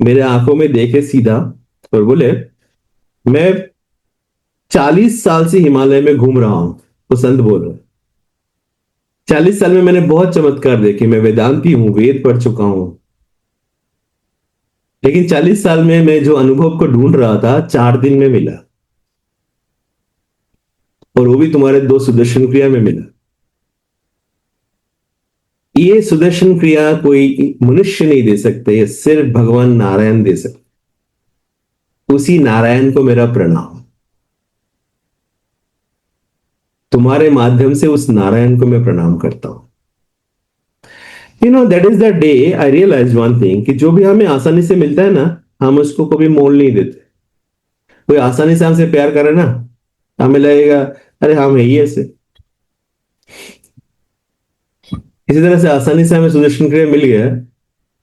मेरे आंखों में देखे सीधा और बोले, मैं 40 साल से हिमालय में घूम रहा हूं। वो संत बोल रहे, 40 साल में मैंने बहुत चमत्कार देखे, मैं वेदांती हूं, वेद पढ़ चुका हूं, लेकिन 40 साल में मैं जो अनुभव को ढूंढ रहा था 4 दिन में मिला, और वो भी तुम्हारे 2 सुदर्शन क्रिया में मिला। ये सुदर्शन क्रिया कोई मनुष्य नहीं दे सकते, ये सिर्फ भगवान नारायण दे सकते। उसी नारायण को मेरा प्रणाम। तुम्हारे माध्यम से उस नारायण को मैं प्रणाम करता हूं। That is the day I realise one thing, कि जो भी हमें आसानी से मिलता है ना, हम उसको कभी मोल नहीं देते। कोई आसानी से हमसे प्यार करे ना, हमें लगेगा अरे हम है ही ऐसे। इसी तरह से आसानी से हमें सुदर्शन क्रिया मिल गया,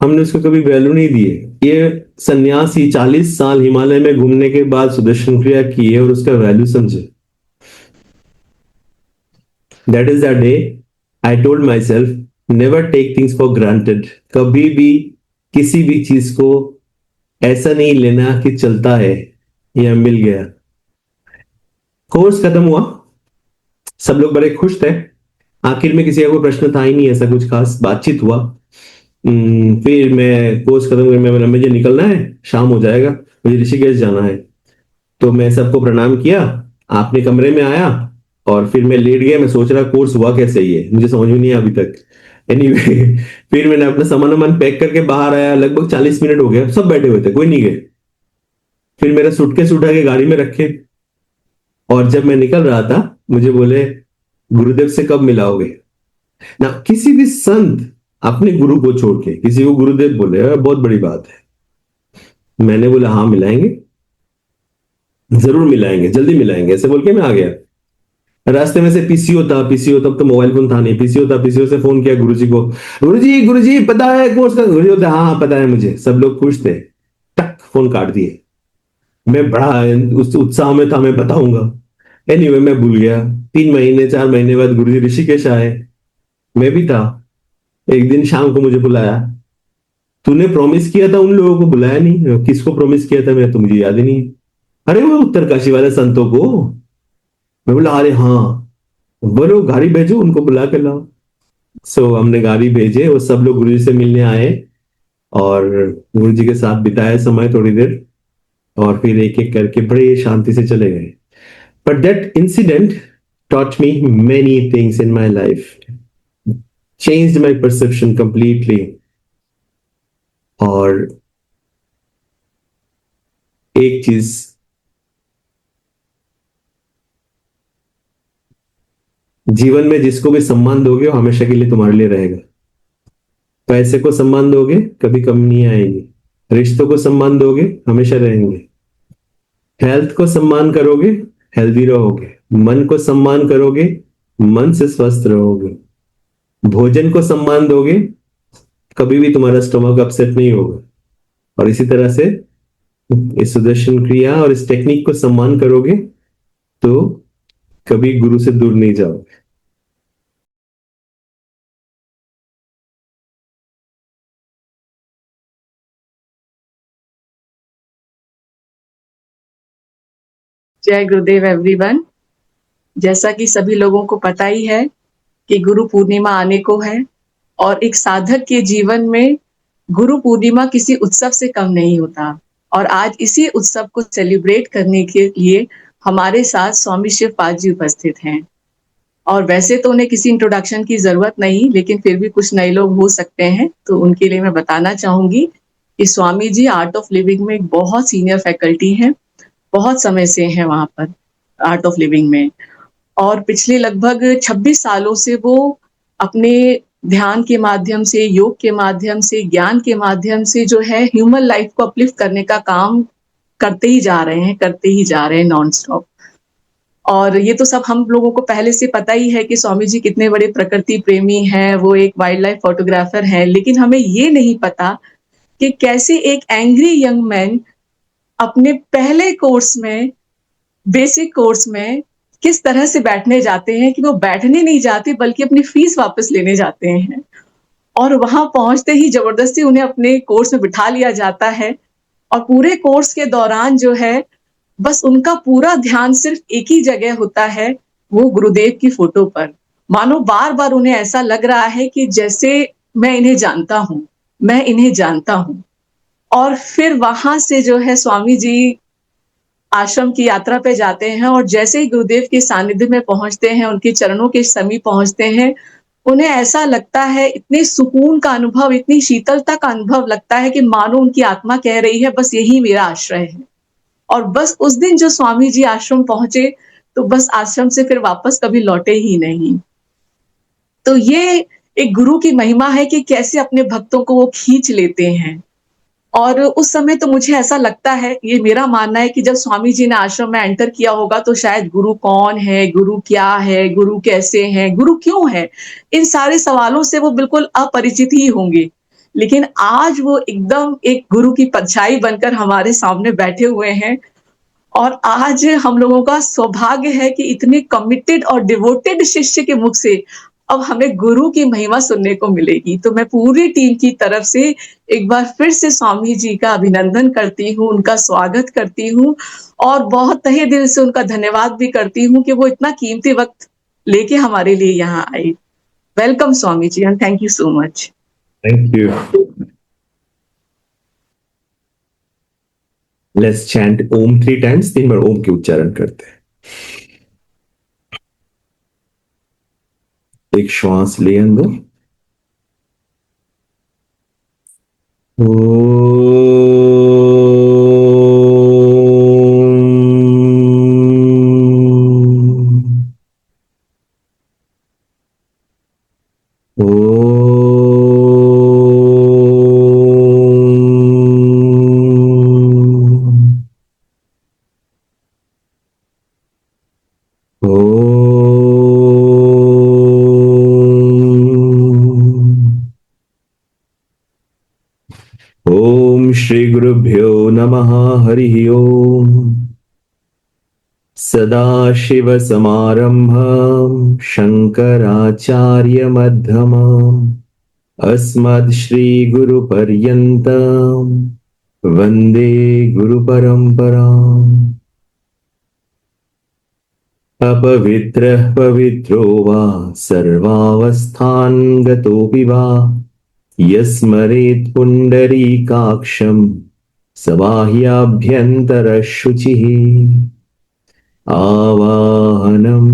हमने उसको कभी वैल्यू नहीं दी है। ये सन्यासी 40 साल हिमालय में घूमने के बाद सुदर्शन क्रिया की है और उसका वैल्यू समझे। That is the day I told myself, never take things for granted. कभी भी किसी भी चीज को ऐसा नहीं लेना कि चलता है या मिल गया। कोर्स खत्म हुआ, सब लोग बड़े खुश थे। आखिर में किसी का कोई प्रश्न था ही नहीं, ऐसा कुछ खास बातचीत हुआ। फिर मैं कोर्स खत्म कर, मैं मुझे निकलना है, शाम हो जाएगा, मुझे ऋषिकेश जाना है। तो मैं सबको प्रणाम किया, अपने कमरे में आया और फिर मैं लेट गया। मैं सोच रहा कोर्स हुआ कैसे, ये मुझे समझ में नहीं आया अभी तक। एनीवे फिर मैंने अपना सामान वामान पैक करके बाहर आया, लगभग 40 मिनट हो गया, सब बैठे हुए थे, कोई नहीं गए। फिर मेरा सूटकेस उठा के गाड़ी में रखे, और जब मैं निकल रहा था मुझे बोले, गुरुदेव से कब मिलाओगे ना। किसी भी संत अपने गुरु को छोड़ के किसी को गुरुदेव बोले, बहुत बड़ी बात है। मैंने बोला हाँ मिलाएंगे, जरूर मिलाएंगे, जल्दी मिलाएंगे, ऐसे बोल के मैं आ गया। रास्ते में से पीसीओ था, पीसीओ तब तो मोबाइल फोन था नहीं, पीसीओ था, पीसीओ से फोन किया गुरुजी को, गुरुजी पता है कोर्स का। गुरुजी होता हाँ हाँ पता है मुझे। सब लोग खुश थे, टक फोन काट दिए। मैं बड़ा उस उत्साह में था, मैं बताऊंगा। एनीवे मैं भूल गया। 3 महीने 4 महीने बाद गुरुजी ऋषिकेश आए, मैं भी था। एक दिन शाम को मुझे बुलाया, तूने प्रॉमिस किया था, उन लोगों को बुलाया नहीं। किसको प्रॉमिस किया था मैं, तो मुझे याद ही नहीं। अरे वो उत्तरकाशी वाले संतों को। मैं बोला अरे हाँ, बोलो गाड़ी भेजो, उनको बुला के लाओ। सो हमने गाड़ी भेजे, वो सब लोग गुरुजी से मिलने आए और गुरुजी के साथ बिताया समय थोड़ी देर, और फिर एक एक करके बड़े शांति से चले गए। But that incident taught me many things in my life, changed my perception completely। और एक चीज, जीवन में जिसको भी सम्मान दोगे वो हमेशा के लिए तुम्हारे लिए रहेगा। पैसे को सम्मान दोगे कभी कम नहीं आएगी, रिश्तों को सम्मान दोगे हमेशा रहेंगे, हेल्थ को सम्मान करोगे हेल्दी रहोगे, मन को सम्मान करोगे मन से स्वस्थ रहोगे, भोजन को सम्मान दोगे कभी भी तुम्हारा स्टमक अपसेट नहीं होगा, और इसी तरह से इस सुदर्शन क्रिया और इस टेक्निक को सम्मान करोगे तो कभी गुरु से दूर नहीं जाओगे। जय गुरुदेव एवरीवन। जैसा कि सभी लोगों को पता ही है कि गुरु पूर्णिमा आने को है, और एक साधक के जीवन में गुरु पूर्णिमा किसी उत्सव से कम नहीं होता। और आज इसी उत्सव को सेलिब्रेट करने के लिए हमारे साथ स्वामी शिवपाद जी उपस्थित हैं। और वैसे तो उन्हें किसी इंट्रोडक्शन की जरूरत नहीं, लेकिन फिर भी कुछ नए लोग हो सकते हैं, तो उनके लिए मैं बताना चाहूंगी कि Swami ji art of living में एक बहुत सीनियर फैकल्टी हैं, बहुत समय से हैं वहां पर आर्ट ऑफ लिविंग में। और पिछले लगभग 26 सालों से वो अपने ध्यान के माध्यम से, योग के माध्यम से, ज्ञान के माध्यम से जो है ह्यूमन लाइफ को अपलिफ्ट करने का काम करते ही जा रहे हैं, करते ही जा रहे हैं नॉन स्टॉप। और ये तो सब हम लोगों को पहले से पता ही है कि स्वामी जी कितने बड़े प्रकृति प्रेमी हैं, वो एक वाइल्ड लाइफ फोटोग्राफर हैं। लेकिन हमें ये नहीं पता कि कैसे एक एंग्री यंग मैन अपने पहले कोर्स में, बेसिक कोर्स में किस तरह से बैठने जाते हैं, कि वो बैठने नहीं जाते बल्कि अपनी फीस वापस लेने जाते हैं। और वहां पहुंचते ही जबरदस्ती उन्हें अपने कोर्स में बिठा लिया जाता है और पूरे कोर्स के दौरान जो है बस उनका पूरा ध्यान सिर्फ एक ही जगह होता है, वो गुरुदेव की फोटो पर। मानो बार-बार उन्हें ऐसा लग रहा है कि जैसे मैं इन्हें जानता हूँ, मैं इन्हें जानता हूँ। और फिर वहाँ से जो है स्वामी जी आश्रम की यात्रा पे जाते हैं और जैसे ही गुरुदेव के सानिध्य में पहुँचते हैं, उनके चरणों के समीप पहुँचते हैं, उन्हें ऐसा लगता है, इतने सुकून का अनुभव, इतनी शीतलता का अनुभव लगता है कि मानो उनकी आत्मा कह रही है, बस यही मेरा आश्रय है। और बस उस दिन जो स्वामी जी आश्रम पहुँचे, तो बस आश्रम से फिर वापस कभी लौटे ही नहीं। तो ये एक गुरु की महिमा है कि कैसे अपने भक्तों को वो खींच लेते हैं। और उस समय तो मुझे ऐसा लगता है, ये मेरा मानना है कि जब स्वामी जी ने आश्रम में एंटर किया होगा तो शायद गुरु कौन है, गुरु क्या है, गुरु कैसे हैं, गुरु क्यों है? इन सारे सवालों से वो बिल्कुल अपरिचित ही होंगे। लेकिन आज वो एकदम एक गुरु की परछाई बनकर हमारे सामने बैठे हुए हैं और आज हम लोगों का सौभाग्य है कि इतने कमिटेड और डिवोटेड शिष्य के मुख से अब हमें गुरु की महिमा सुनने को मिलेगी। तो मैं पूरी टीम की तरफ से एक बार फिर से स्वामी जी का अभिनंदन करती हूँ, उनका स्वागत करती हूँ और बहुत तहे दिल से उनका धन्यवाद भी करती हूँ कि वो इतना कीमती वक़्त लेके हमारे लिए यहाँ आए। Welcome Swami ji and thank you so much. Thank you. Let's chant Om 3 times. 3 बार ओम के उच्चारण करते हैं। एक श्वास ले अंदर। ओम श्री गुरुभ्यो नमः। हरि ओम। सदाशिवसमारम्भां शङ्कराचार्यमध्यमाम् अस्मद्श्रीगुरुपर्यन्तां वन्दे गुरुपरम्पराम्। अपवित्रः पवित्रो वा सर्वावस्थान् गतोऽपि वा यस्मरेत् पुण्डरीकाक्षं सबाह्याभ्यन्तरशुचिः। आवाहनम्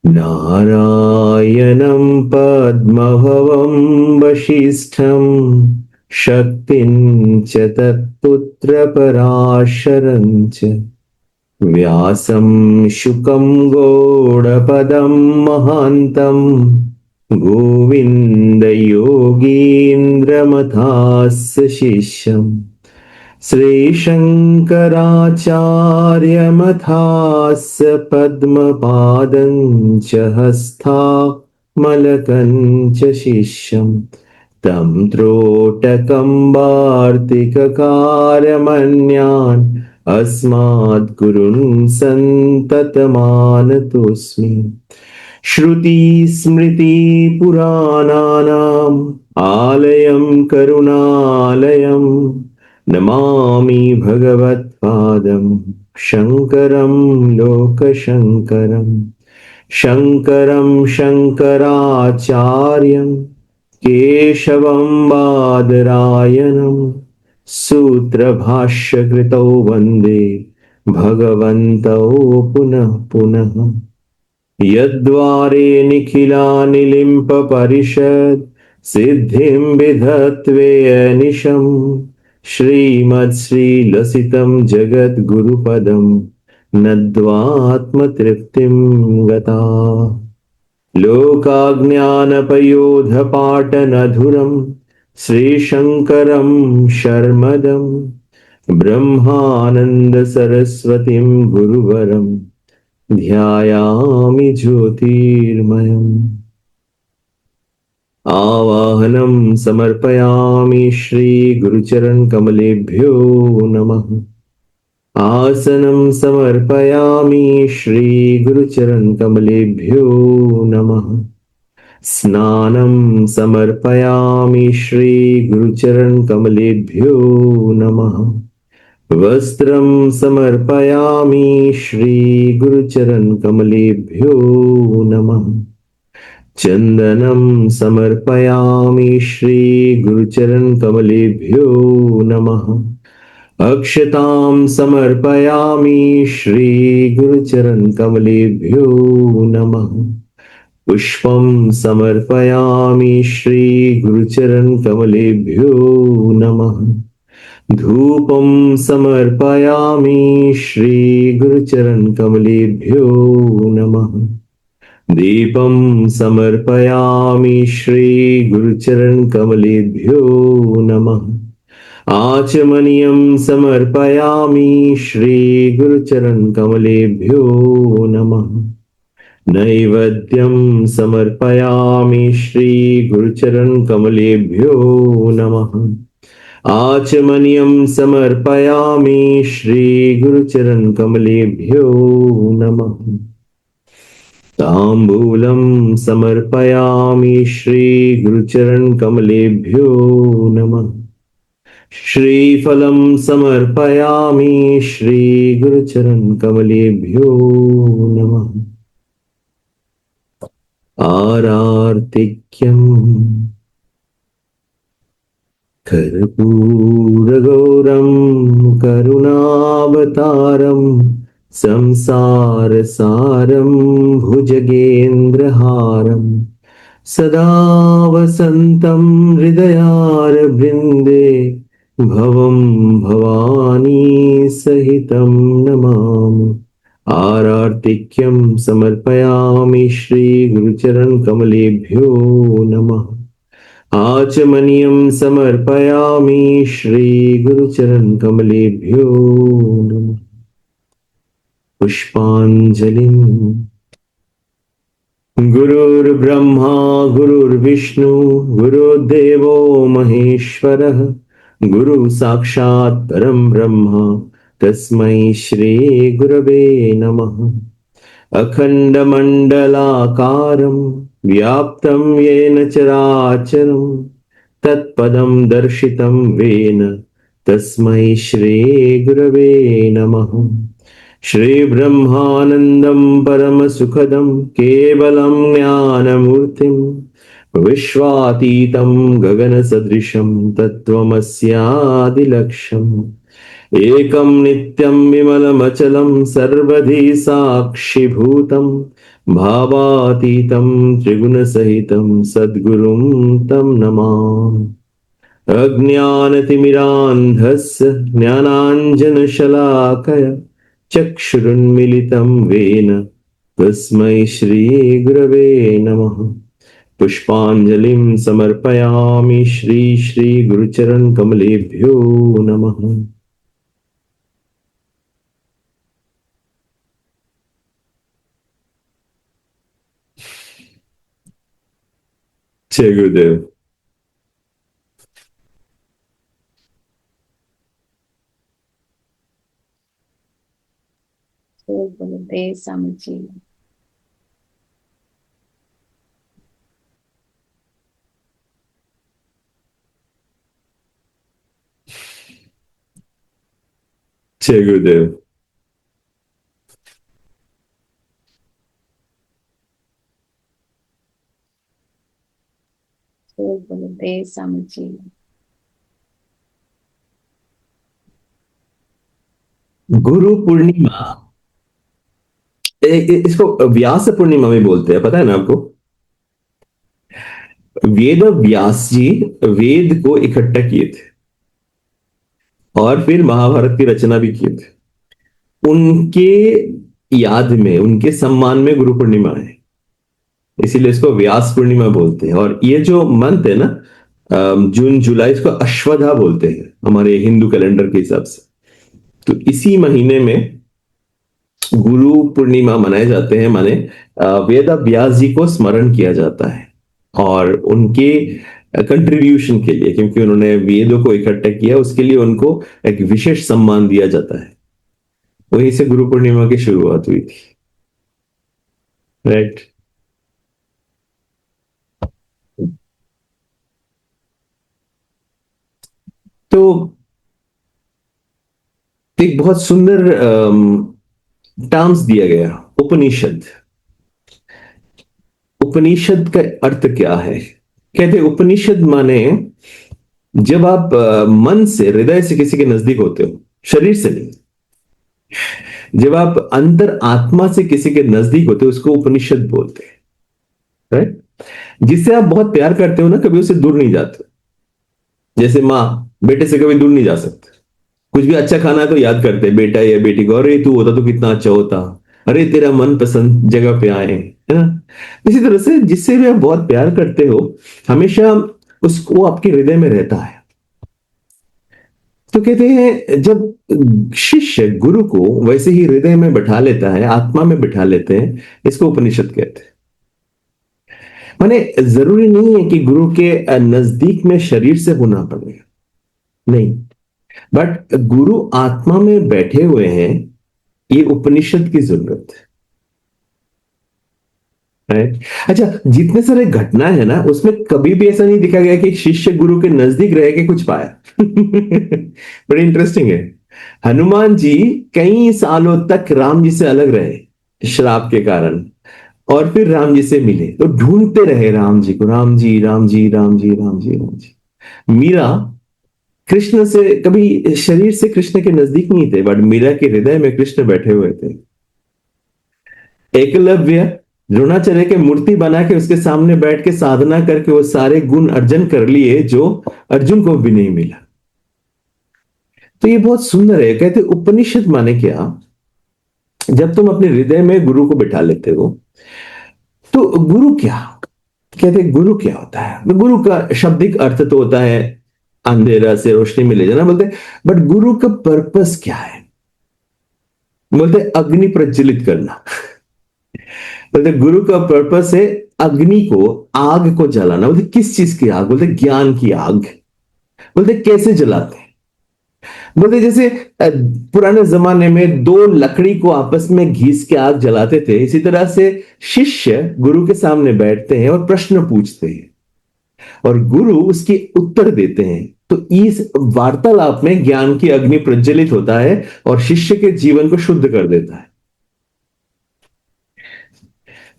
नारायणं पद्मभवं वसिष्ठं शक्तिं च तत्पुत्रपराशरं च व्यासं शुकं गौडपदं महान्तं गोविन्दयोगीन्द्रमथास्य शिष्यम् श्रीशङ्कराचार्यमथास्य पद्मपादं च हस्तामलकं च शिष्यम् तं त्रोटकं वार्तिककारमन्यान् अस्माद्गुरून् सन्ततमानतोऽस्मि। श्रुतिस्मृतिपुराणानाम् आलयं करुणालयं नमामि भगवत्पादं शङ्करं लोकशङ्करम्। शङ्करं शङ्कराचार्यं केशवं बादरायणं सूत्रभाष्यकृतौ वन्दे भगवन्तौ पुनः पुनः। यद्वारे निखिलानि लिम्पपरिषद् सिद्धिं विधत्वेऽनिशम् श्रीमत्श्रीलसितं जगद्गुरुपदं नद्वात्मतृप्तिं गता। लोकाज्ञानपयोधपाटनधुरं श्रीशङ्करं शर्मदं ब्रह्मानन्दसरस्वतीं गुरुवरं ध्यायामि ज्योतिर्मयम्। आवाहनं समर्पयामि श्रीगुरुचरणकमलेभ्यो नमः। आसनं समर्पयामि श्रीगुरुचरणकमलेभ्यो नमः। स्नानं समर्पयामि श्री गुरुचरण कमलेभ्यो नमः। वस्त्रं समर्पयामि श्री गुरुचरण कमलेभ्यो नमः। चन्दनं समर्पयामि श्री गुरुचरण कमलेभ्यो नमः। अक्षतां समर्पयामि श्री गुरुचरण कमलेभ्यो नमः। पुष्पं समर्पयामि श्री गुरुचरण कमलेभ्यो नमः। धूपं समर्पयामि श्री गुरुचरण कमलेभ्यो नमः। दीपं समर्पयामि श्री गुरुचरण कमलेभ्यो नमः। आचमनीयं समर्पयामि श्री गुरुचरण कमलेभ्यो नमः। नैवेद्यं समर्पयामि श्री गुरुचरण कमलेभ्यो नमः। आचमनीयं समर्पयामि श्री गुरुचरण कमलेभ्यो नमः। ताम्बूलं समर्पयामि श्री गुरुचरण कमलेभ्यो नमः। श्रीफलं समर्पयामि श्री गुरुचरण कमलेभ्यो नमः। आरार्तिक्यम् कर्पूरगौरं करुणावतारं संसारसारं भुजगेन्द्रहारं सदा वसन्तं हृदयारविन्दे भवं भवानी सहितं नमामि। आरार्तिक्यं समर्पयामि श्री गुरुचरण कमलेभ्यो नमः। आचमनीयं समर्पयामि श्री गुरुचरण कमलेभ्यो नमः। पुष्पाञ्जलिं गुरुर्ब्रह्मा गुरुर्विष्णु गुरुर्देवो महेश्वरः गुरु साक्षात् परं ब्रह्म तस्मै श्री गुरवे नमः। अखण्डमण्डलाकारं व्याप्तं येन चराचरं तत्पदं दर्शितं येन तस्मै श्री गुरवे नमः। श्रीब्रह्मानन्दं परमसुखदं केवलं ज्ञानमूर्तिं विश्वातीतं गगनसदृशं तत्त्वमस्यादिलक्ष्यम् एकं नित्यं विमलमचलं सर्वधी साक्षिभूतं भावातीतं त्रिगुणसहितं सद्गुरुं तं नमामि। अज्ञानतिमिरान्धस्य ज्ञानाञ्जनशलाकया चक्षुरुन्मिलितं येन तस्मै श्रीगुरवे नमः। पुष्पाञ्जलिं समर्पयामि श्री गुरुचरण कमलेभ्यो नमः। जय गुरुदेव। जय गुरुदेव स्वामी जी। जय गुरुदेव। जय गुरुदेव स्वामी जी। गुरु पूर्णिमा इसको व्यास पूर्णिमा भी बोलते हैं, पता है ना आपको? वेद व्यास जी वेद को इकट्ठा किए थे और फिर महाभारत की रचना भी किए थे। उनके याद में, उनके सम्मान में गुरु पूर्णिमा है, इसीलिए इसको व्यास पूर्णिमा बोलते हैं। और ये जो मंथ है ना, जून जुलाई, इसको अश्वधा बोलते हैं हमारे हिंदू कैलेंडर के हिसाब से। तो इसी महीने में गुरु पूर्णिमा मनाए जाते हैं, माने वेद व्यास जी को स्मरण किया जाता है और उनके कंट्रीब्यूशन के लिए, क्योंकि उन्होंने वेदों को इकट्ठा किया, उसके लिए उनको एक विशेष सम्मान दिया जाता है। वहीं से गुरु पूर्णिमा की शुरुआत हुई थी, राइट? तो एक बहुत सुंदर टर्म्स दिया गया, उपनिषद। उपनिषद का अर्थ क्या है? कहते उपनिषद माने जब आप मन से, हृदय से किसी के नजदीक होते हो, शरीर से नहीं, जब आप अंतर आत्मा से किसी के नजदीक होते हो, उसको उपनिषद बोलते हैं, राइट? जिससे आप बहुत प्यार करते हो ना, कभी उससे दूर नहीं जाते। जैसे माँ बेटे से कभी दूर नहीं जा सकते। कुछ भी अच्छा खाना है तो याद करते हैं बेटा या बेटी को, अरे तू होता तो कितना अच्छा होता, अरे तेरा मन पसंद जगह पे आए, है ना? इसी तरह से जिससे भी आप बहुत प्यार करते हो, हमेशा उसको आपके हृदय में रहता है। तो कहते हैं जब शिष्य गुरु को वैसे ही हृदय में बैठा लेता है, आत्मा में बैठा लेते हैं, इसको उपनिषद कहते हैं। माने जरूरी नहीं है कि गुरु के नजदीक में शरीर से होना पड़ेगा, नहीं, बट गुरु आत्मा में बैठे हुए हैं, ये उपनिषद की जरूरत है, राइट? अच्छा, जितने सारे घटना है ना, उसमें कभी भी ऐसा नहीं दिखा गया कि शिष्य गुरु के नजदीक रह के कुछ पाया। बड़ी इंटरेस्टिंग है। हनुमान जी कई सालों तक राम जी से अलग रहे श्राप के कारण, और फिर राम जी से मिले तो ढूंढते रहे राम जी को, राम जी राम जी राम जी राम जी राम जी। मीरा कृष्ण से कभी शरीर से कृष्ण के नजदीक नहीं थे, बट मीरा के हृदय में कृष्ण बैठे हुए थे। एकलव्य द्रोणाचार्य के मूर्ति बना के उसके सामने बैठ के साधना करके वो सारे गुण अर्जन कर लिए जो अर्जुन को भी नहीं मिला। तो ये बहुत सुंदर है। कहते उपनिषद माने क्या? जब तुम अपने हृदय में गुरु को बिठा लेते हो, तो गुरु क्या, कहते गुरु क्या होता है? तो गुरु का शाब्दिक अर्थ तो होता है अंधेरा से रोशनी में ले जाना, बोलते, बट गुरु का पर्पस क्या है? बोलते अग्नि प्रज्वलित करना। बोलते गुरु का पर्पस है अग्नि को, आग को जलाना। बोलते किस चीज की आग? बोलते ज्ञान की आग। बोलते कैसे जलाते हैं? बोलते जैसे पुराने जमाने में दो लकड़ी को आपस में घीस के आग जलाते थे, इसी तरह से शिष्य गुरु के सामने बैठते हैं और प्रश्न पूछते हैं और गुरु उसके उत्तर देते हैं। तो इस वार्तालाप में ज्ञान की अग्नि प्रज्वलित होता है और शिष्य के जीवन को शुद्ध कर देता है।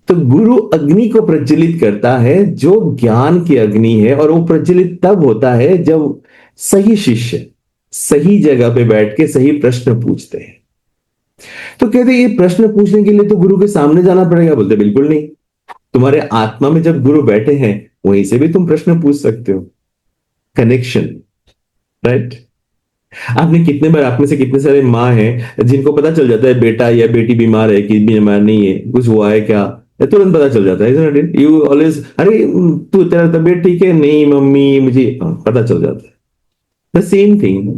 तो गुरु अग्नि को प्रज्वलित करता है जो ज्ञान की अग्नि है, और वो प्रज्वलित तब होता है जब सही शिष्य सही जगह पे बैठ के सही प्रश्न पूछते हैं। तो कहते ये प्रश्न पूछने के लिए तो गुरु के सामने जाना पड़ेगा? बोलते बिल्कुल नहीं। तुम्हारे आत्मा में जब गुरु बैठे हैं, वहीं से भी तुम प्रश्न पूछ सकते हो। Connection, right? आपने कितने बार, आप में से कितने सारे माँ हैं जिनको पता चल जाता है बेटा या बेटी बीमार है कि बीमार नहीं है, कुछ हुआ है क्या, तुरंत पता चल जाता है। यू ऑलवेज, अरे तू तेरा तबीयत ठीक है? नहीं मम्मी, मुझे पता चल जाता है। द सेम थिंग,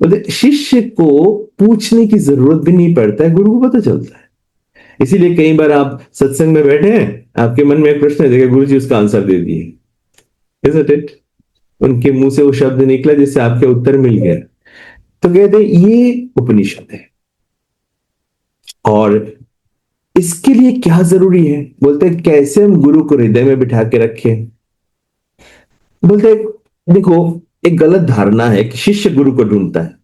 बोलते शिष्य को पूछने की जरूरत भी नहीं पड़ता है, गुरु को पता चलता है। इसीलिए कई बार आप सत्संग में बैठे हैं, आपके मन में एक प्रश्न है, देखिए गुरु जी उसका आंसर दे दिए, isn't it? उनके मुंह से वो शब्द निकला जिससे आपके उत्तर मिल गया। तो कहते ये उपनिषद है। और इसके लिए क्या जरूरी है? बोलते कैसे हम गुरु को हृदय में बिठा के रखें? बोलते देखो, एक गलत धारणा है कि शिष्य गुरु को ढूंढता है।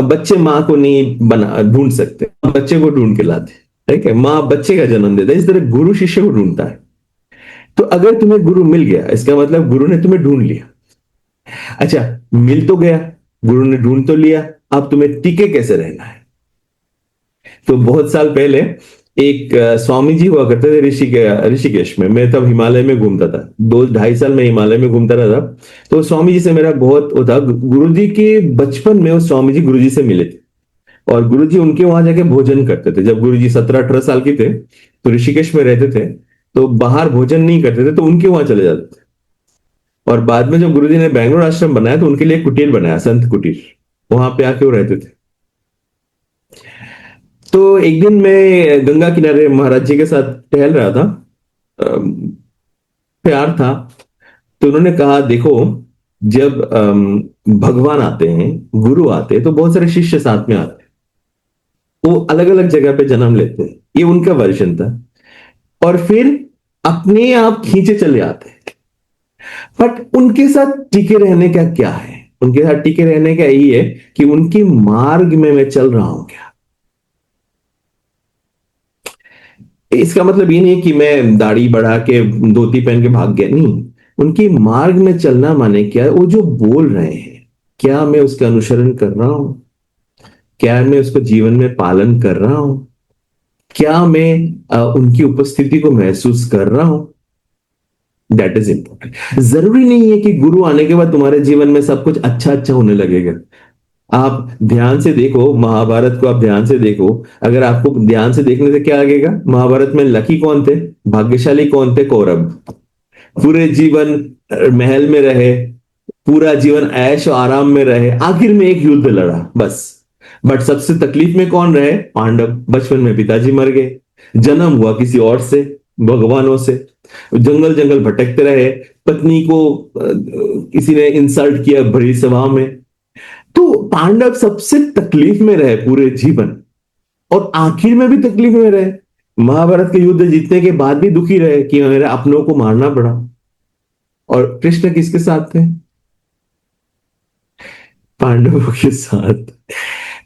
बच्चे माँ को नहीं बना ढूंढ सकते, बच्चे को ढूंढ के लाते, ठीक है? माँ बच्चे का जन्म देता है, इस तरह गुरु शिष्य को ढूंढता है। तो अगर तुम्हें गुरु मिल गया, इसका मतलब गुरु ने तुम्हें ढूंढ लिया। अच्छा, मिल तो गया, गुरु ने ढूंढ तो लिया, अब तुम्हें टिके कैसे रहना है? तो बहुत साल पहले एक स्वामी जी हुआ करते थे ऋषिकेश में। मैं तब हिमालय में घूमता था, 2-2.5 साल में हिमालय में घूमता रहा था। तो स्वामी जी से मेरा बहुत वो था। गुरु जी के बचपन में वो स्वामी जी गुरु जी से मिले थे, और गुरु जी उनके वहां जाके भोजन करते थे। जब गुरु जी 17-18 साल के थे तो ऋषिकेश में रहते थे, तो बाहर भोजन नहीं करते थे, तो उनके वहां चले जाते थे। और बाद में जब गुरु जी ने बैंगलोर आश्रम बनाया तो उनके लिए कुटीर बनाया, संत कुटीर, वहां पे आके वो रहते थे। तो एक दिन मैं गंगा किनारे महाराज जी के साथ टहल रहा था, प्यार था। तो उन्होंने कहा देखो, जब भगवान आते हैं, गुरु आते हैं, तो बहुत सारे शिष्य साथ में आते हैं, वो अलग अलग जगह पे जन्म लेते हैं, ये उनका वर्जन था। और फिर अपने आप खींचे चले आते हैं। बट उनके साथ टिके रहने का क्या है? उनके साथ टिके रहने का यही है कि उनके मार्ग में मैं चल रहा हूं क्या। इसका मतलब ये नहीं कि मैं दाढ़ी बढ़ा के धोती पहन के भाग गया, नहीं। उनके मार्ग में चलना माने क्या है, वो जो बोल रहे हैं क्या मैं उसका अनुसरण कर रहा हूं, क्या मैं उसको जीवन में पालन कर रहा हूं, क्या मैं उनकी उपस्थिति को महसूस कर रहा हूं। That is important. जरूरी नहीं है कि गुरु आने के बाद तुम्हारे जीवन में सब कुछ अच्छा अच्छा होने लगेगा। आप ध्यान से देखो, महाभारत को आप ध्यान से देखो। अगर आपको ध्यान से देखने से क्या लगेगा, महाभारत में लकी कौन थे, भाग्यशाली कौन थे, कौरव। पूरे जीवन महल में रहे, पूरा जीवन ऐश और आराम में रहे, आखिर में एक युद्ध लड़ा बस। बट सबसे तकलीफ में कौन रहे, पांडव। बचपन में पिताजी मर गए, जन्म हुआ किसी और से, भगवानों से, जंगल जंगल भटकते रहे, पत्नी को किसी ने इंसल्ट किया भरी सभा में। तो पांडव सबसे तकलीफ में रहे पूरे जीवन, और आखिर में भी तकलीफ में रहे। महाभारत के युद्ध जीतने के बाद भी दुखी रहे कि मेरे अपनों को मारना पड़ा। और कृष्ण किसके साथ थे, पांडवों के साथ।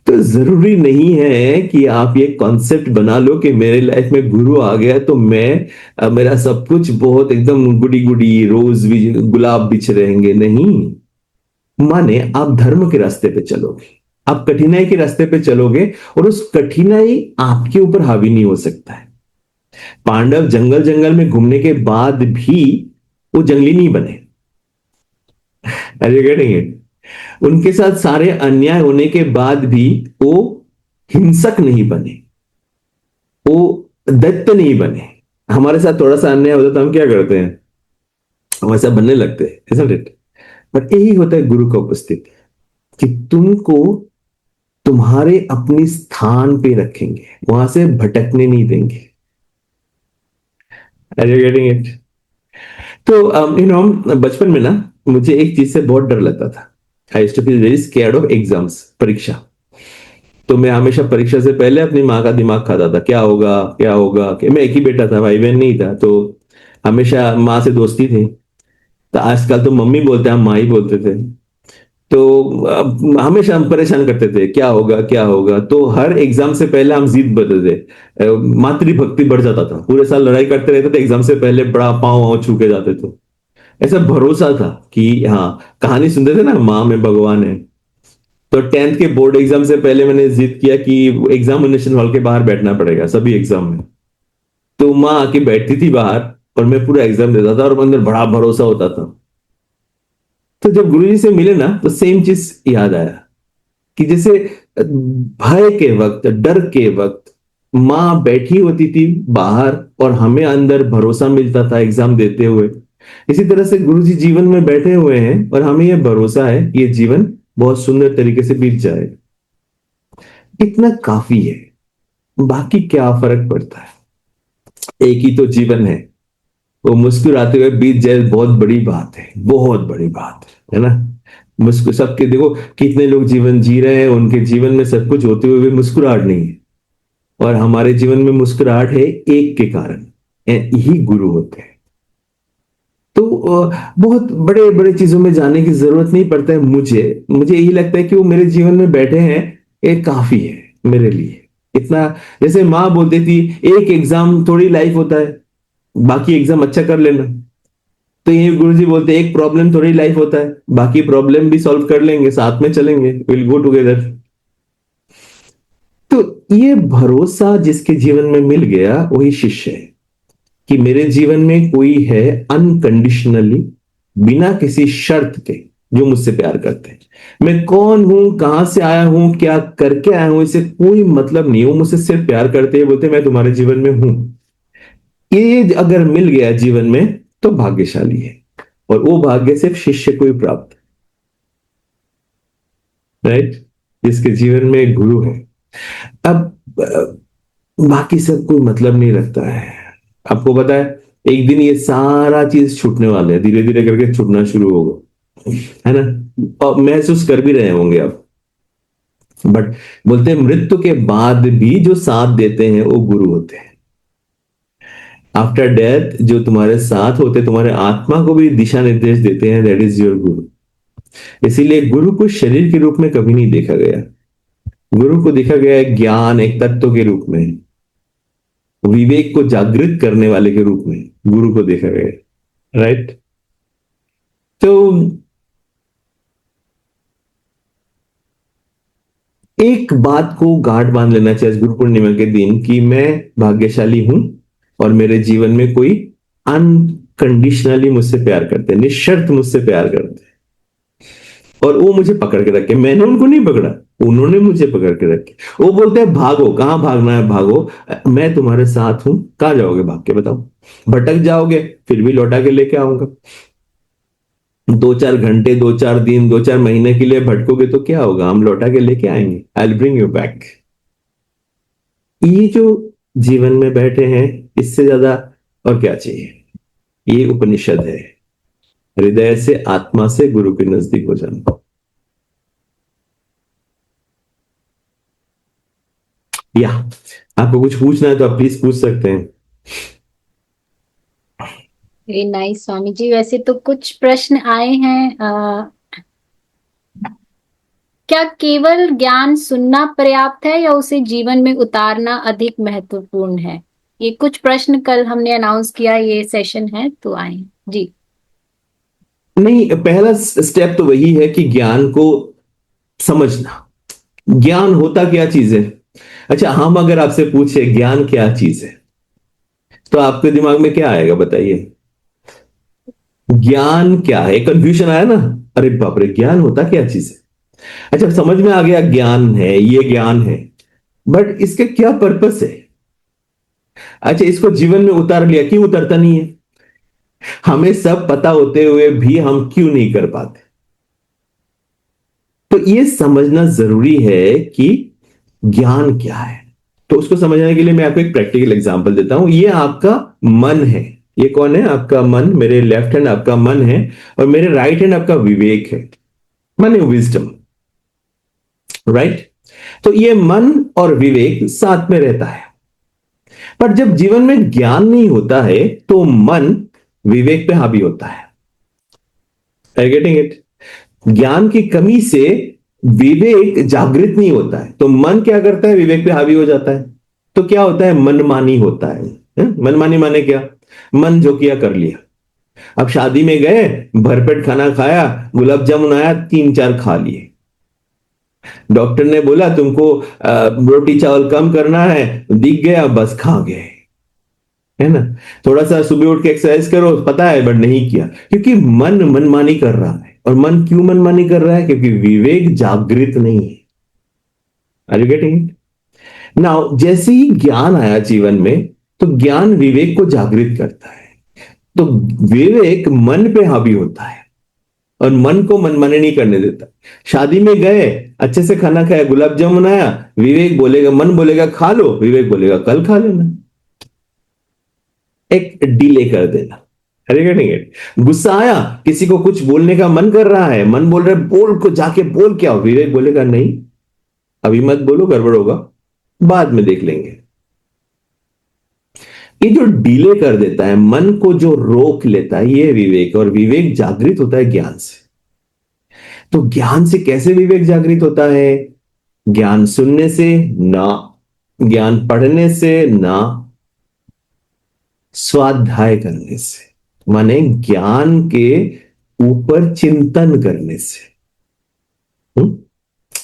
तो जरूरी नहीं है कि आप ये कॉन्सेप्ट बना लो कि मेरे लाइफ में गुरु आ गया तो मैं मेरा सब कुछ बहुत एकदम गुडी गुडी रोज भी गुलाब बिछ रहेंगे, नहीं। माने आप धर्म के रास्ते पे चलोगे, आप कठिनाई के रास्ते पे चलोगे, और उस कठिनाई आपके ऊपर हावी नहीं हो सकता है। पांडव जंगल जंगल में घूमने के बाद भी वो जंगली नहीं बने। अरे गेटिंग इट? उनके साथ सारे अन्याय होने के बाद भी वो हिंसक नहीं बने, वो दैत्य नहीं बने। हमारे साथ थोड़ा सा अन्याय होता तो हम क्या करते हैं, हम ऐसा बनने लगते हैं, isn't it? बट यही होता है गुरु का उपस्थिति, कि तुमको तुम्हारे अपनी स्थान पे रखेंगे, वहां से भटकने नहीं देंगे। Are you getting it? तो बचपन में ना मुझे एक चीज से बहुत डर लगता था। I used to be very scared of exams, परीक्षा। तो मैं हमेशा परीक्षा से पहले अपनी माँ का दिमाग खाता था, क्या होगा क्या होगा। कि मैं एक ही बेटा था, भाई बहन नहीं था, तो हमेशा माँ से दोस्ती थी। तो आजकल तो मम्मी बोलते हैं, हम माँ ही बोलते थे। तो हमेशा हम परेशान करते थे क्या होगा क्या होगा। तो हर एग्जाम से पहले हम जीत बदलते थे, मातृभक्ति बढ़ जाता था। पूरे साल लड़ाई करते रहते थे, एग्जाम से पहले बड़ा पाँव वाँव छू के जाते थे। ऐसा भरोसा था कि हाँ, कहानी सुनते थे ना, माँ में भगवान है। तो 10th के बोर्ड एग्जाम से पहले मैंने जिद किया कि एग्जामिनेशन हॉल के बाहर बैठना पड़ेगा सभी एग्जाम में। तो माँ आके बैठती थी बाहर, और मैं पूरा एग्जाम देता था, और अंदर बड़ा भरोसा होता था। तो जब गुरुजी से मिले ना, तो सेम चीज याद आया कि जैसे भय के वक्त, डर के वक्त माँ बैठी होती थी बाहर, और हमें अंदर भरोसा मिलता था एग्जाम देते हुए। इसी तरह से गुरुजी जीवन में बैठे हुए हैं, और हमें यह भरोसा है कि ये जीवन बहुत सुंदर तरीके से बीत जाएगा। इतना काफी है, बाकी क्या फर्क पड़ता है। एक ही तो जीवन है, वो मुस्कुराते हुए बीत जाए, बहुत बड़ी बात है, बहुत बड़ी बात है ना। मुस्कुर सबके देखो, कितने लोग जीवन जी रहे हैं, उनके जीवन में सब कुछ होते हुए भी मुस्कुराहट नहीं है। और हमारे जीवन में मुस्कुराहट है एक के कारण, यही गुरु होते हैं। तो बहुत बड़े बड़े चीजों में जाने की जरूरत नहीं पड़ता है। मुझे मुझे यही लगता है कि वो मेरे जीवन में बैठे हैं, ये काफी है मेरे लिए। इतना, जैसे माँ बोलती थी एक एग्जाम थोड़ी लाइफ होता है, बाकी एग्जाम अच्छा कर लेना। तो ये गुरुजी बोलते एक प्रॉब्लम थोड़ी लाइफ होता है, बाकी प्रॉब्लम भी सॉल्व कर लेंगे, साथ में चलेंगे, विल गो टुगेदर। तो ये भरोसा जिसके जीवन में मिल गया वही शिष्य है, कि मेरे जीवन में कोई है अनकंडीशनली, बिना किसी शर्त के, जो मुझसे प्यार करते हैं। मैं कौन हूं, कहां से आया हूं, क्या करके आया हूं, इससे कोई मतलब नहीं। वो मुझसे सिर्फ प्यार करते हैं, बोलते मैं तुम्हारे जीवन में हूं। ये अगर मिल गया जीवन में तो भाग्यशाली है, और वो भाग्य सिर्फ शिष्य को ही प्राप्त है, राइट, जिसके जीवन में एक गुरु है। अब बाकी सब कोई मतलब नहीं रखता है। आपको पता है एक दिन ये सारा चीज छूटने वाले है, धीरे धीरे करके छूटना शुरू होगा, है ना। और महसूस कर भी रहे होंगे आप। बट बोलते हैं मृत्यु के बाद भी जो साथ देते हैं वो गुरु होते हैं। आफ्टर डेथ जो तुम्हारे साथ होते, तुम्हारे आत्मा को भी दिशा निर्देश देते हैं, दैट इज योर गुरु। इसीलिए गुरु को शरीर के रूप में कभी नहीं देखा गया। गुरु को देखा गया है ज्ञान एक तत्व के रूप में, विवेक को जागृत करने वाले के रूप में गुरु को देखा गया है। राइट? तो एक बात को गांठ बांध लेना चाहिए गुरु पूर्णिमा के दिन कि मैं भाग्यशाली हूं और मेरे जीवन में कोई अनकंडीशनली मुझसे प्यार करते हैं, निशर्त मुझसे प्यार करते हैं, और वो मुझे पकड़ के रखे। मैंने उनको नहीं पकड़ा, उन्होंने मुझे पकड़ के रखे। वो बोलते हैं भागो, कहां भागना है भागो, मैं तुम्हारे साथ हूं, कहां जाओगे भाग के बताओ? भटक जाओगे फिर भी लौटा के लेके आऊंगा। 2-4 घंटे, 2-4 दिन, 2-4 महीने के लिए भटकोगे तो क्या होगा? हम लौटा के लेके आएंगे। I will bring you back. ये जो जीवन में बैठे हैं, इससे ज्यादा और क्या चाहिए? ये उपनिषद है, हृदय से, आत्मा से गुरु के नजदीक हो जाना। या आपको कुछ पूछना है तो आप प्लीज पूछ सकते हैं। Very nice Swami ji. वैसे तो कुछ प्रश्न आए हैं। क्या केवल ज्ञान सुनना पर्याप्त है या उसे जीवन में उतारना अधिक महत्वपूर्ण है? ये कुछ प्रश्न कल हमने अनाउंस किया, ये सेशन है तो आए हैं। जी नहीं, पहला स्टेप तो वही है कि ज्ञान को समझना। ज्ञान होता क्या चीज है? अच्छा, हम अगर आपसे पूछे ज्ञान क्या चीज है तो आपके दिमाग में क्या आएगा बताइए? ज्ञान क्या है? कंफ्यूजन आया ना, अरे बाप रे, ज्ञान होता क्या चीज है? अच्छा, समझ में आ गया ज्ञान है, ये ज्ञान है, बट इसके क्या पर्पस है? अच्छा, इसको जीवन में उतार लिया, क्यों उतरता नहीं है? हमें सब पता होते हुए भी हम क्यों नहीं कर पाते? तो ये समझना जरूरी है कि ज्ञान क्या है। तो उसको समझने के लिए मैं आपको एक प्रैक्टिकल एग्जांपल देता हूं। ये आपका मन है। ये कौन है? आपका मन। मेरे लेफ्ट हैंड आपका मन है और मेरे राइट हैंड आपका विवेक है, मन है, विजडम। राइट? तो ये मन और विवेक साथ में रहता है। पर जब जीवन में ज्ञान नहीं होता है तो मन विवेक पे हावी होता है। Are you getting it? ज्ञान की कमी से विवेक जागृत नहीं होता है, तो मन क्या करता है? विवेक पे हावी हो जाता है। तो क्या होता है? मनमानी होता है। मनमानी माने क्या? मन जो किया कर लिया। अब शादी में गए, भरपेट खाना खाया, गुलाब जामुन आया, 3-4 खा लिए। डॉक्टर ने बोला तुमको रोटी चावल कम करना है, दिख गया, बस खा गए, है ना? थोड़ा सा सुबह उठ के एक्सरसाइज करो, पता है, बट नहीं किया, क्योंकि मन मनमानी कर रहा है। और मन क्यों मनमानी कर रहा है? क्योंकि विवेक जागृत नहीं है। Are you getting it? Now, जैसे ही ज्ञान आया जीवन में, तो ज्ञान विवेक को जागृत करता है। तो विवेक मन पे हावी होता है और मन को मनमानी नहीं करने देता। शादी में गए, अच्छे से खाना खाया, गुलाब जामुन आया, विवेक बोलेगा, मन बोलेगा खा लो, विवेक बोलेगा कल खा लेना। एक डिले कर देना। गुस्सा आया, किसी को कुछ बोलने का मन कर रहा है, मन बोल रहा है बोल को जाके बोल क्या हो, विवेक बोलेगा नहीं अभी मत बोलो, गड़बड़ होगा, बाद में देख लेंगे। ये जो डिले कर देता है, मन को जो रोक लेता है, ये विवेक। और विवेक जागृत होता है ज्ञान से। तो ज्ञान से कैसे विवेक जागृत होता है? ज्ञान सुनने से ना, ज्ञान पढ़ने से ना, स्वाध्याय करने से, माने ज्ञान के ऊपर चिंतन करने से।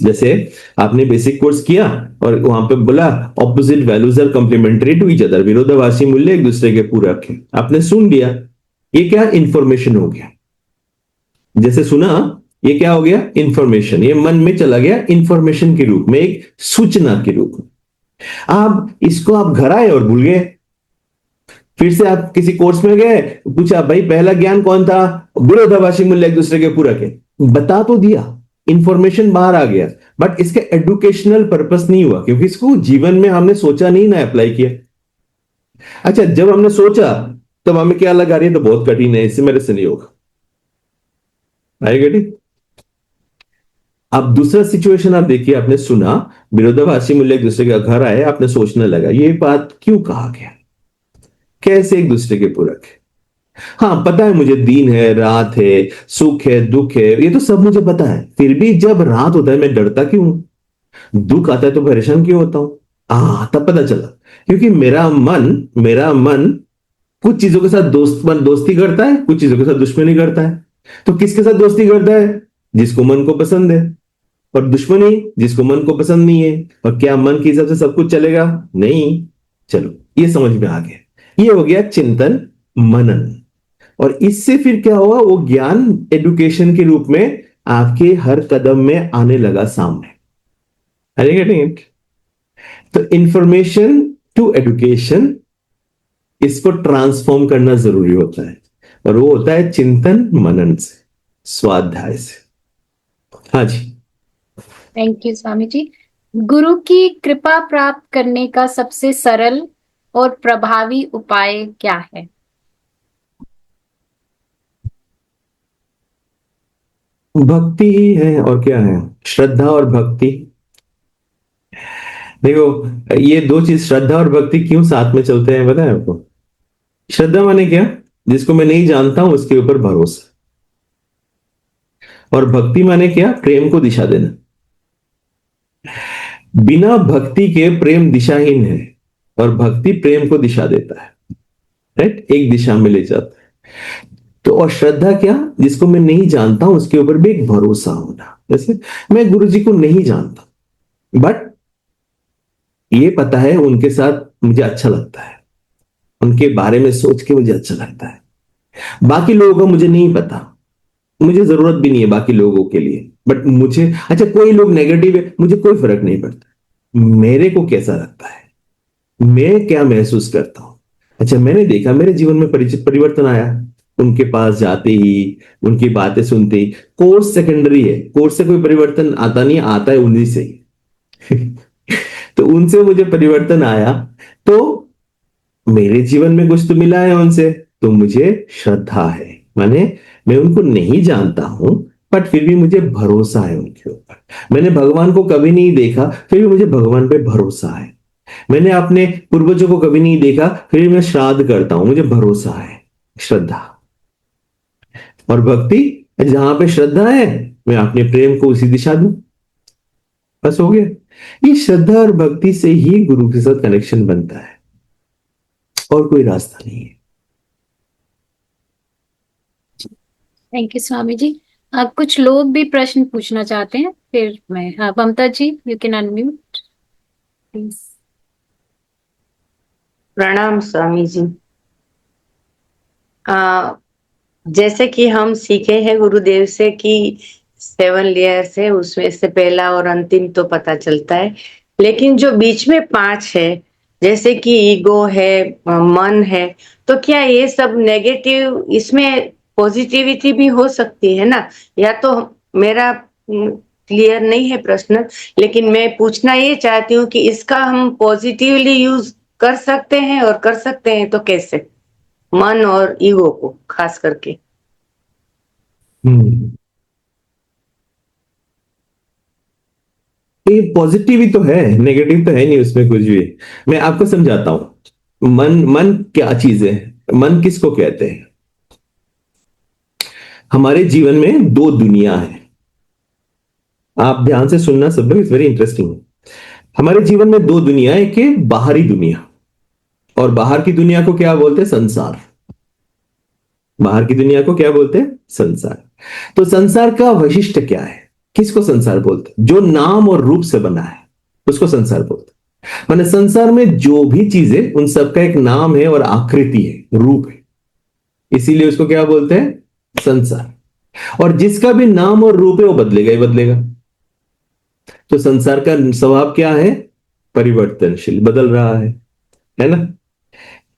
जैसे आपने बेसिक कोर्स किया और वहां पे बोला opposite values are complementary to each other, विरोधाभासी मूल्य एक दूसरे के पूरक है। आपने सुन लिया, ये क्या? इंफॉर्मेशन हो गया। जैसे सुना, ये क्या हो गया? इंफॉर्मेशन। ये मन में चला गया इंफॉर्मेशन के रूप में, एक सूचना के रूप में। आप इसको आप घर आए और भूल गए। फिर से आप किसी कोर्स में गए, पूछा भाई पहला ज्ञान कौन था? विरोधाभासी मूल्य एक दूसरे के पूरक है। बता तो दिया, इंफॉर्मेशन बाहर आ गया, बट इसका एजुकेशनल पर्पस नहीं हुआ, क्योंकि इसको जीवन में हमने सोचा नहीं ना, अप्लाई किया। अच्छा, जब हमने सोचा तब हमें क्या लगा, रही है तो बहुत कठिन है, इससे मेरे से नहीं होगा। I get it? अब दूसरा सिचुएशन आप देखिए, आपने सुना विरोधाभासी मूल्य एक दूसरे का, घर आए, आपने सोचने लगा ये बात क्यों कहा गया, कैसे एक दूसरे के पूरक है। हाँ, पता है मुझे, दिन है, रात है, सुख है, दुख है, ये तो सब मुझे पता है। फिर भी जब रात होता है मैं डरता क्यों हूं? दुख आता है तो परेशान क्यों होता हूं? तब पता चला, क्योंकि मेरा मन कुछ चीजों के साथ दोस्ती करता है, कुछ चीजों के साथ दुश्मनी करता है। तो किसके साथ दोस्ती करता है? जिसको मन को पसंद है। और दुश्मनी जिसको मन को पसंद नहीं है। और क्या मन के हिसाब से सब कुछ चलेगा? नहीं। चलो, ये समझ में आ गया। ये हो गया चिंतन मनन। और इससे फिर क्या हुआ? वो ज्ञान एडुकेशन के रूप में आपके हर कदम में आने लगा सामने। अरे गेटिंग इट? तो इंफॉर्मेशन टू एडुकेशन, इसको ट्रांसफॉर्म करना जरूरी होता है। और वो होता है चिंतन मनन से, स्वाध्याय से। हाँ जी। Thank you Swami ji. गुरु की कृपा प्राप्त करने का सबसे सरल और प्रभावी उपाय क्या है? भक्ति ही है, और क्या है? श्रद्धा और भक्ति। देखो, ये दो चीज, श्रद्धा और भक्ति क्यों साथ में चलते हैं पता है आपको? श्रद्धा माने क्या? जिसको मैं नहीं जानता हूं उसके ऊपर भरोसा। और भक्ति माने क्या? प्रेम को दिशा देना। बिना भक्ति के प्रेम दिशाहीन है, और भक्ति प्रेम को दिशा देता है। राइट? एक दिशा में ले जाता है। तो और श्रद्धा क्या? जिसको मैं नहीं जानता हूं उसके ऊपर भी एक भरोसा होना। जैसे मैं गुरु जी को नहीं जानता, बट ये पता है उनके साथ मुझे अच्छा लगता है, उनके बारे में सोच के मुझे अच्छा लगता है। बाकी लोगों का मुझे नहीं पता, मुझे जरूरत भी नहीं है बाकी लोगों के लिए, बट मुझे अच्छा, कोई लोग नेगेटिव है मुझे कोई फर्क नहीं पड़ता। मेरे को कैसा लगता है, मैं क्या महसूस करता हूं। अच्छा, मैंने देखा मेरे जीवन में परिवर्तन आया उनके पास जाते ही, उनकी बातें सुनते ही। कोर्स सेकेंडरी है, कोर्स से कोई परिवर्तन आता नहीं, आता है उन्हीं से ही। तो उनसे मुझे परिवर्तन आया, तो मेरे जीवन में कुछ तो मिला है उनसे, तो मुझे श्रद्धा है। माने मैं उनको नहीं जानता हूं, बट फिर भी मुझे भरोसा है उनके ऊपर। मैंने भगवान को कभी नहीं देखा, फिर भी मुझे भगवान पे भरोसा है। मैंने अपने पूर्वजों को कभी नहीं देखा, फिर भी मैं श्राद्ध करता हूं, मुझे भरोसा है। श्रद्धा और भक्ति, जहां पे श्रद्धा है मैं अपने प्रेम को उसी दिशा दूं, बस हो गया। ये श्रद्धा और भक्ति से ही गुरु के साथ कनेक्शन बनता है, और कोई रास्ता नहीं है। Thank you Swami ji. कुछ लोग भी प्रश्न पूछना चाहते हैं, फिर मैं, ममता जी यू कैन अनम्यूट प्लीज। प्रणाम स्वामी जी। जैसे कि हम सीखे हैं गुरुदेव से कि 7 लेयर्स है, उसमें से पहला और अंतिम तो पता चलता है, लेकिन जो बीच में 5 है, जैसे कि ईगो है, मन है, तो क्या ये सब नेगेटिव, इसमें पॉजिटिविटी भी हो सकती है ना? या तो मेरा क्लियर नहीं है प्रश्न, लेकिन मैं पूछना ये चाहती हूँ कि इसका हम पॉजिटिवली यूज कर सकते हैं, और कर सकते हैं तो कैसे? मन और ईगो को खास करके। हम्म। ये पॉजिटिव ही तो है, नेगेटिव तो है नहीं उसमें कुछ भी। मैं आपको समझाता हूं। मन मन क्या चीज है? मन किसको कहते हैं? हमारे जीवन में दो दुनिया है। आप ध्यान से सुनना सब लोग, इट्स वेरी इंटरेस्टिंग। हमारे जीवन में दो दुनिया है, एक है बाहरी दुनिया, और बाहर की दुनिया को क्या बोलते हैं? संसार। बाहर की दुनिया को क्या बोलते हैं? संसार। तो संसार का वैशिष्ट्य क्या है? किसको संसार बोलते हैं? जो नाम और रूप से बना है उसको संसार बोलते हैं। माने संसार में जो भी चीजें, उन सबका एक नाम है और आकृति है, रूप है, इसीलिए उसको क्या बोलते हैं? संसार। और जिसका भी नाम और रूप है वो बदलेगा ही बदलेगा। तो संसार का स्वभाव क्या है? परिवर्तनशील, बदल रहा है ना?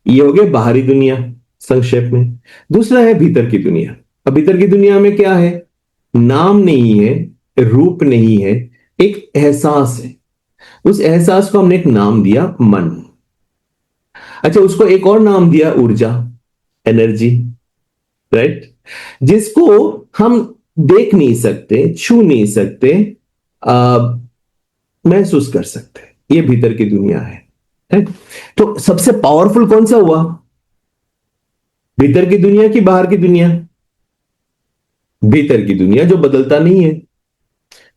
ये हो गया बाहरी दुनिया संक्षेप में। दूसरा है भीतर की दुनिया। अब भीतर की दुनिया में क्या है? नाम नहीं है, रूप नहीं है, एक एहसास है। उस एहसास को हमने एक नाम दिया, मन। अच्छा, उसको एक और नाम दिया, ऊर्जा, एनर्जी। राइट? जिसको हम देख नहीं सकते, छू नहीं सकते, महसूस कर सकते हैं। ये भीतर की दुनिया है। तो सबसे पावरफुल कौन सा हुआ? भीतर की दुनिया की बाहर की दुनिया? भीतर की दुनिया जो बदलता नहीं है,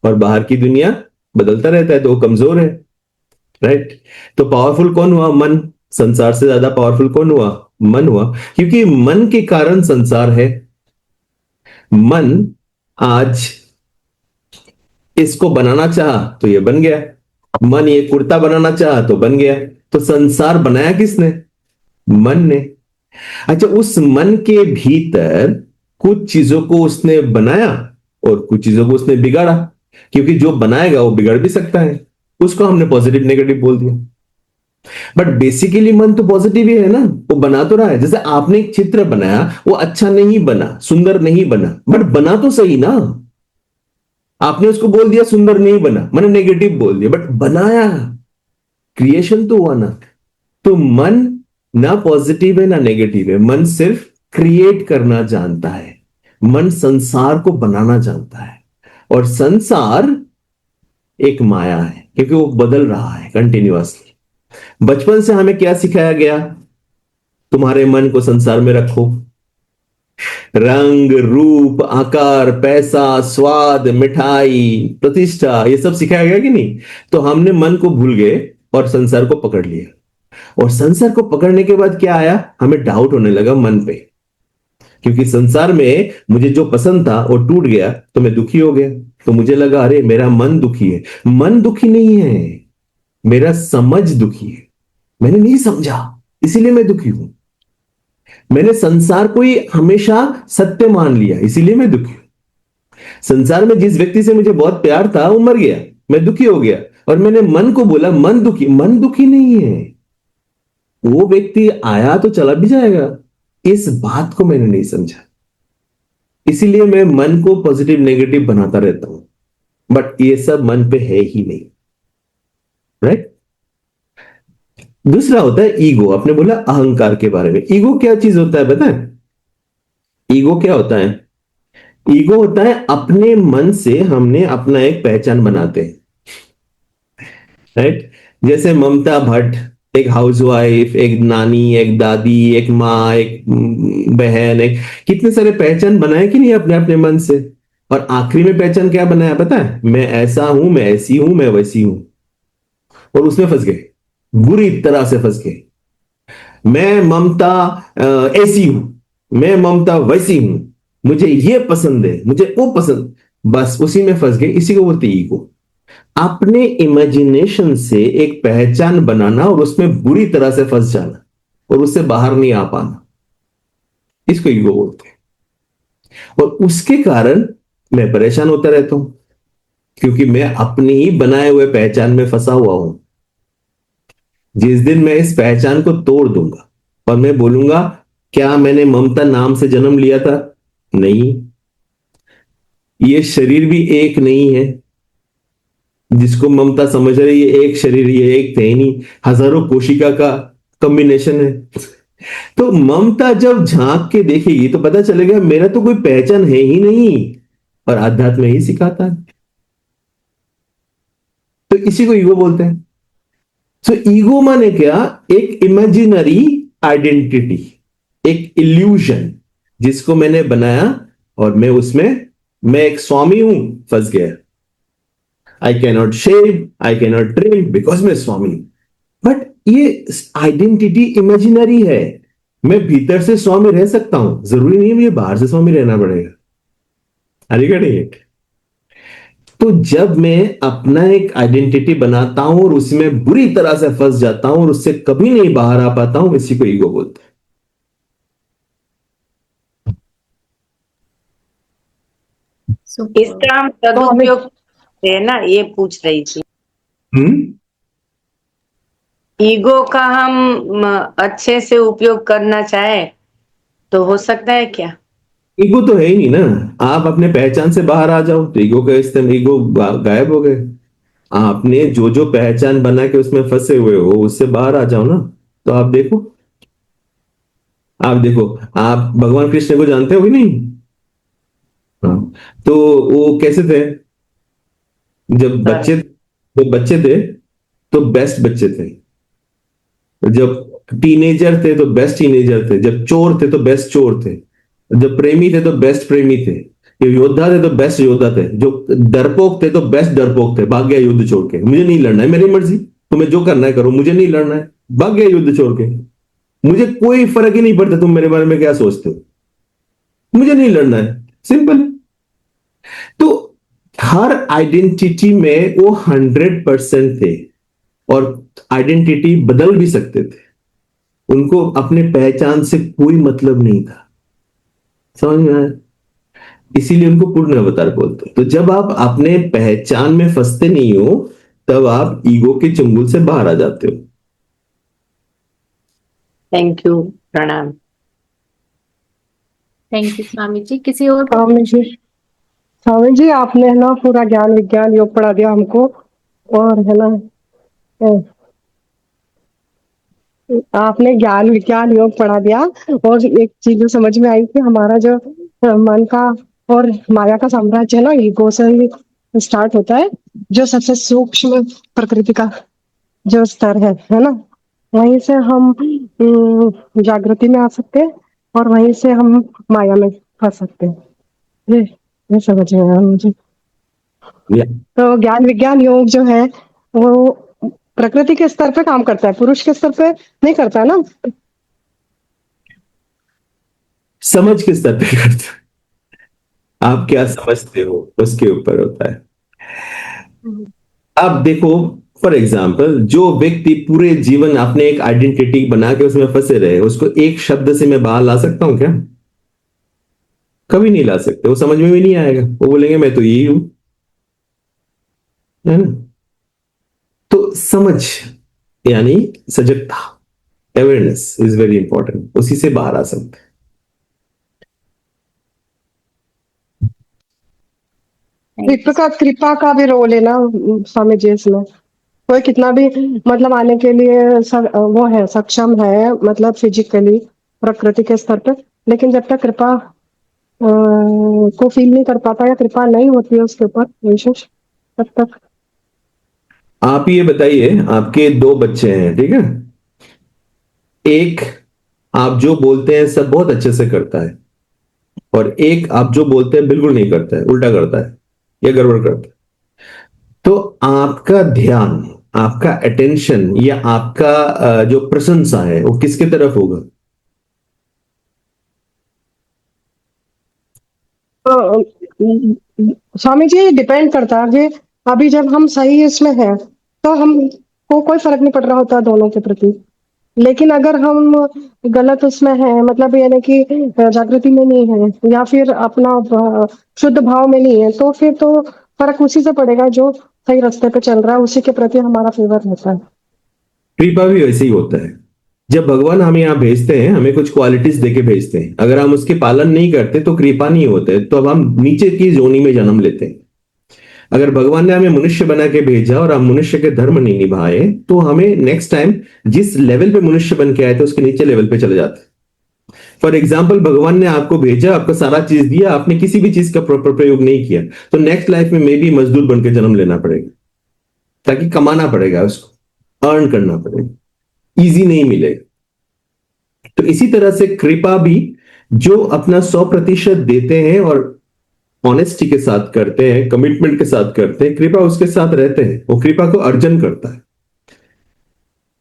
और बाहर की दुनिया बदलता रहता है, तो वो कमजोर है। राइट? तो पावरफुल कौन हुआ? मन। संसार से ज्यादा पावरफुल कौन हुआ? मन हुआ, क्योंकि मन के कारण संसार है। मन आज इसको बनाना चाहा तो ये बन गया, मन ये कुर्ता बनाना चाहा तो बन गया। तो संसार बनाया किसने? मन ने। अच्छा, उस मन के भीतर कुछ चीजों को उसने बनाया और कुछ चीजों को उसने बिगाड़ा, क्योंकि जो बनाएगा वो बिगड़ भी सकता है। उसको हमने पॉजिटिव नेगेटिव बोल दिया, बट बेसिकली मन तो पॉजिटिव ही है ना, वो बना तो रहा है। जैसे आपने एक चित्र बनाया, वो अच्छा नहीं बना, सुंदर नहीं बना, बट बना तो सही ना। आपने उसको बोल दिया सुंदर नहीं बना, मैंने नेगेटिव बोल दिया, बट बनाया, क्रिएशन तो हुआ ना। तो मन ना पॉजिटिव है ना नेगेटिव है, मन सिर्फ क्रिएट करना जानता है। मन संसार को बनाना जानता है, और संसार एक माया है, क्योंकि वो बदल रहा है कंटिन्यूअसली। बचपन से हमें क्या सिखाया गया? तुम्हारे मन को संसार में रखो। रंग, रूप, आकार, पैसा, स्वाद, मिठाई, प्रतिष्ठा, ये सब सिखाया गया कि नहीं? तो हमने मन को भूल गए और संसार को पकड़ लिया। और संसार को पकड़ने के बाद क्या आया? हमें डाउट होने लगा मन पे, क्योंकि संसार में मुझे जो पसंद था वो टूट गया, तो मैं दुखी हो गया। तो मुझे लगा अरे मेरा मन दुखी है। मन दुखी नहीं है, मेरा समझ दुखी है। मैंने नहीं समझा, इसीलिए मैं दुखी हूं। मैंने संसार को ही हमेशा सत्य मान लिया, इसीलिए मैं दुखी हूं। संसार में जिस व्यक्ति से मुझे बहुत प्यार था वो मर गया, मैं दुखी हो गया, और मैंने मन को बोला मन दुखी। मन दुखी नहीं है, वो व्यक्ति आया तो चला भी जाएगा। इस बात को मैंने नहीं समझा, इसीलिए मैं मन को पॉजिटिव नेगेटिव बनाता रहता हूं, बट ये सब मन पे है ही नहीं। राइट? दूसरा होता है ईगो। आपने बोला अहंकार के बारे में। ईगो क्या चीज होता है पता है? ईगो क्या होता है? ईगो होता है अपने मन से हमने अपना एक पहचान बनाते हैं। राइट? जैसे ममता भट्ट एक हाउसवाइफ, एक नानी, एक दादी, एक माँ, एक बहन, एक कितने सारे पहचान बनाए कि नहीं अपने अपने मन से। और आखिरी में पहचान क्या बनाया पता है? मैं ऐसा हूं, मैं ऐसी हूं, मैं वैसी हूं। और उसमें फंस गए, बुरी तरह से फंस गए। मैं ममता ऐसी हूं, मैं ममता वैसी हूं, मुझे ये पसंद है, मुझे वो पसंद। बस उसी में फंस गए। इसी को बोलते ईगो। अपने इमेजिनेशन से एक पहचान बनाना और उसमें बुरी तरह से फंस जाना और उससे बाहर नहीं आ पाना, इसको ईगो बोलते हैं। और उसके कारण मैं परेशान होता रहता हूं, क्योंकि मैं अपने ही बनाए हुए पहचान में फंसा हुआ हूं। जिस दिन मैं इस पहचान को तोड़ दूंगा और मैं बोलूंगा क्या मैंने ममता नाम से जन्म लिया था? नहीं। ये शरीर भी एक नहीं है, जिसको ममता समझ रही है एक शरीर, ये एक थे ही नहीं, हजारों कोशिका का कॉम्बिनेशन है। तो ममता जब झांक के देखेगी तो पता चलेगा मेरा तो कोई पहचान है ही नहीं, और आध्यात्म ही सिखाता है। तो इसी को ईगो बोलते हैं। सो ईगो माने क्या? एक इमेजिनरी आइडेंटिटी, एक इल्यूजन जिसको मैंने बनाया, और मैं उसमें मैं एक स्वामी हूं, फंस गया। I cannot shave, I cannot trim, because मैं स्वामी हूं। बट ये आइडेंटिटी इमेजिनरी है। मैं भीतर से स्वामी रह सकता हूं, जरूरी नहीं मुझे बाहर से स्वामी रहना पड़ेगा। अलीगढ़। तो जब मैं अपना एक आइडेंटिटी बनाता हूं और उसमें बुरी तरह से फंस जाता हूं और उससे कभी नहीं बाहर आ पाता हूं, इसी को ईगो बोलते हैं। इसका हम सदुपयोग करते हैं ना, ये पूछ रही थी। ईगो का हम अच्छे से उपयोग करना चाहे तो हो सकता है क्या? ईगो तो है ही नहीं ना। आप अपने पहचान से बाहर आ जाओ तो ईगो का इस्तेमाल, ईगो गायब हो गए। आपने जो जो पहचान बना के उसमें फंसे हुए हो उससे बाहर आ जाओ ना। तो आप देखो, आप भगवान कृष्ण को जानते हो कि नहीं? हाँ। तो वो कैसे थे? जब बच्चे थे तो बेस्ट बच्चे थे। जब टीनेजर थे तो बेस्ट टीनेजर थे, जब चोर थे तो बेस्ट चोर थे, जब प्रेमी थे तो बेस्ट प्रेमी थे, जब योद्धा थे तो बेस्ट योद्धा थे, जो डरपोक थे तो बेस्ट डरपोक थे। भाग गया युद्ध छोड़ के, मुझे नहीं लड़ना है, मेरी मर्जी, तुम्हें जो करना है करो, मुझे नहीं लड़ना है, भाग गया युद्ध छोड़ के। मुझे कोई फर्क ही नहीं पड़ता तुम मेरे बारे में क्या सोचते हो, मुझे नहीं लड़ना है, सिंपल। तो हर आइडेंटिटी में वो 100% थे, और आइडेंटिटी बदल भी सकते थे, उनको अपने पहचान से कोई मतलब नहीं था। समझ में आया? इसीलिए उनको पूर्ण अवतार बोलते हैं। तो जब आप अपने पहचान में फंसते नहीं हो, तब आप ईगो के चंगुल से बाहर आ जाते हो। थैंक यू, प्रणाम। Thank you Swami ji. किसी और? स्वामी जी आपने ना पूरा ज्ञान विज्ञान योग पढ़ा दिया हमको, और है ना आपने ज्ञान विज्ञान योग पढ़ा दिया, और एक चीज जो समझ में आई कि हमारा जो मन का और माया का साम्राज्य है ना, ईगो से ही स्टार्ट होता है, जो सबसे सूक्ष्म प्रकृति का जो स्तर है ना, वहीं से हम जागृति में आ सकते हैं, और वहीं से हम माया में फंस सकते हैं। ये समझ में आया मुझे। तो ज्ञान विज्ञान योग जो है वो प्रकृति के स्तर पे काम करता है, पुरुष के स्तर पे नहीं करता है ना। समझ किस स्तर पे करते हो, आप क्या समझते हो उसके ऊपर होता है। अब देखो, फॉर एग्जाम्पल, जो व्यक्ति पूरे जीवन अपने एक आइडेंटिटी बना के उसमें फंसे रहे, उसको एक शब्द से मैं बाहर ला सकता हूं क्या? कभी नहीं ला सकते, वो समझ में भी नहीं आएगा, वो बोलेंगे मैं तो यही हूं, है ना। तो समझ यानी सजगता, अवेयरनेस इज वेरी इंपॉर्टेंट, उसी से बाहर आ सकते हैं। कृपा का भी रोल है ना स्वामी जी इसमें। कोई कितना भी मतलब आने के लिए वो है, सक्षम है, मतलब फिजिकली प्रकृति के स्तर पे, लेकिन जब तक कृपा को फील नहीं कर पाता, या कृपा नहीं होती है उसके ऊपर विशेष, तब तक। आप ये बताइए, आपके 2 बच्चे हैं, ठीक है, एक आप जो बोलते हैं सब बहुत अच्छे से करता है, और एक आप जो बोलते हैं बिल्कुल नहीं करता है, उल्टा करता है या गड़बड़ करता है। तो आपका ध्यान, आपका अटेंशन, या आपका जो प्रशंसा है वो किसके तरफ होगा? स्वामी जी डिपेंड करता है कि अभी जब हम सही इसमें हैं तो हमको कोई फर्क नहीं पड़ रहा होता दोनों के प्रति, लेकिन अगर हम गलत उसमें हैं, मतलब यानी कि जागृति में नहीं है, या फिर अपना शुद्ध भाव में नहीं है, तो फिर तो फर्क उसी से पड़ेगा जो सही रास्ते पे चल रहा है, उसी के प्रति हमारा फेवर रहता है। कृपा भी वैसे ही होता है। जब भगवान हमें यहाँ भेजते हैं, हमें कुछ क्वालिटीज देके भेजते हैं, अगर हम उसके पालन नहीं करते तो कृपा नहीं होते, तो अब हम नीचे की जोनी में जन्म लेते हैं। अगर भगवान ने हमें मनुष्य बना के भेजा और हम मनुष्य के धर्म नहीं निभाए, तो हमें नेक्स्ट टाइम जिस लेवल पे मनुष्य बन के आए थे उसके नीचे लेवल पे चले जाते। फॉर एग्जाम्पल, भगवान ने आपको भेजा, आपको सारा चीज दिया, आपने किसी भी चीज का प्रॉपर प्रयोग नहीं किया, तो नेक्स्ट लाइफ में मे भी मजदूर बन के जन्म लेना पड़ेगा, ताकि कमाना पड़ेगा, उसको अर्न करना पड़ेगा, इजी नहीं मिलेगा। तो इसी तरह से कृपा भी, जो अपना 100% देते हैं और ऑनेस्टी के साथ करते हैं, कमिटमेंट के साथ करते हैं, कृपा उसके साथ रहते हैं, वो कृपा को अर्जन करता है।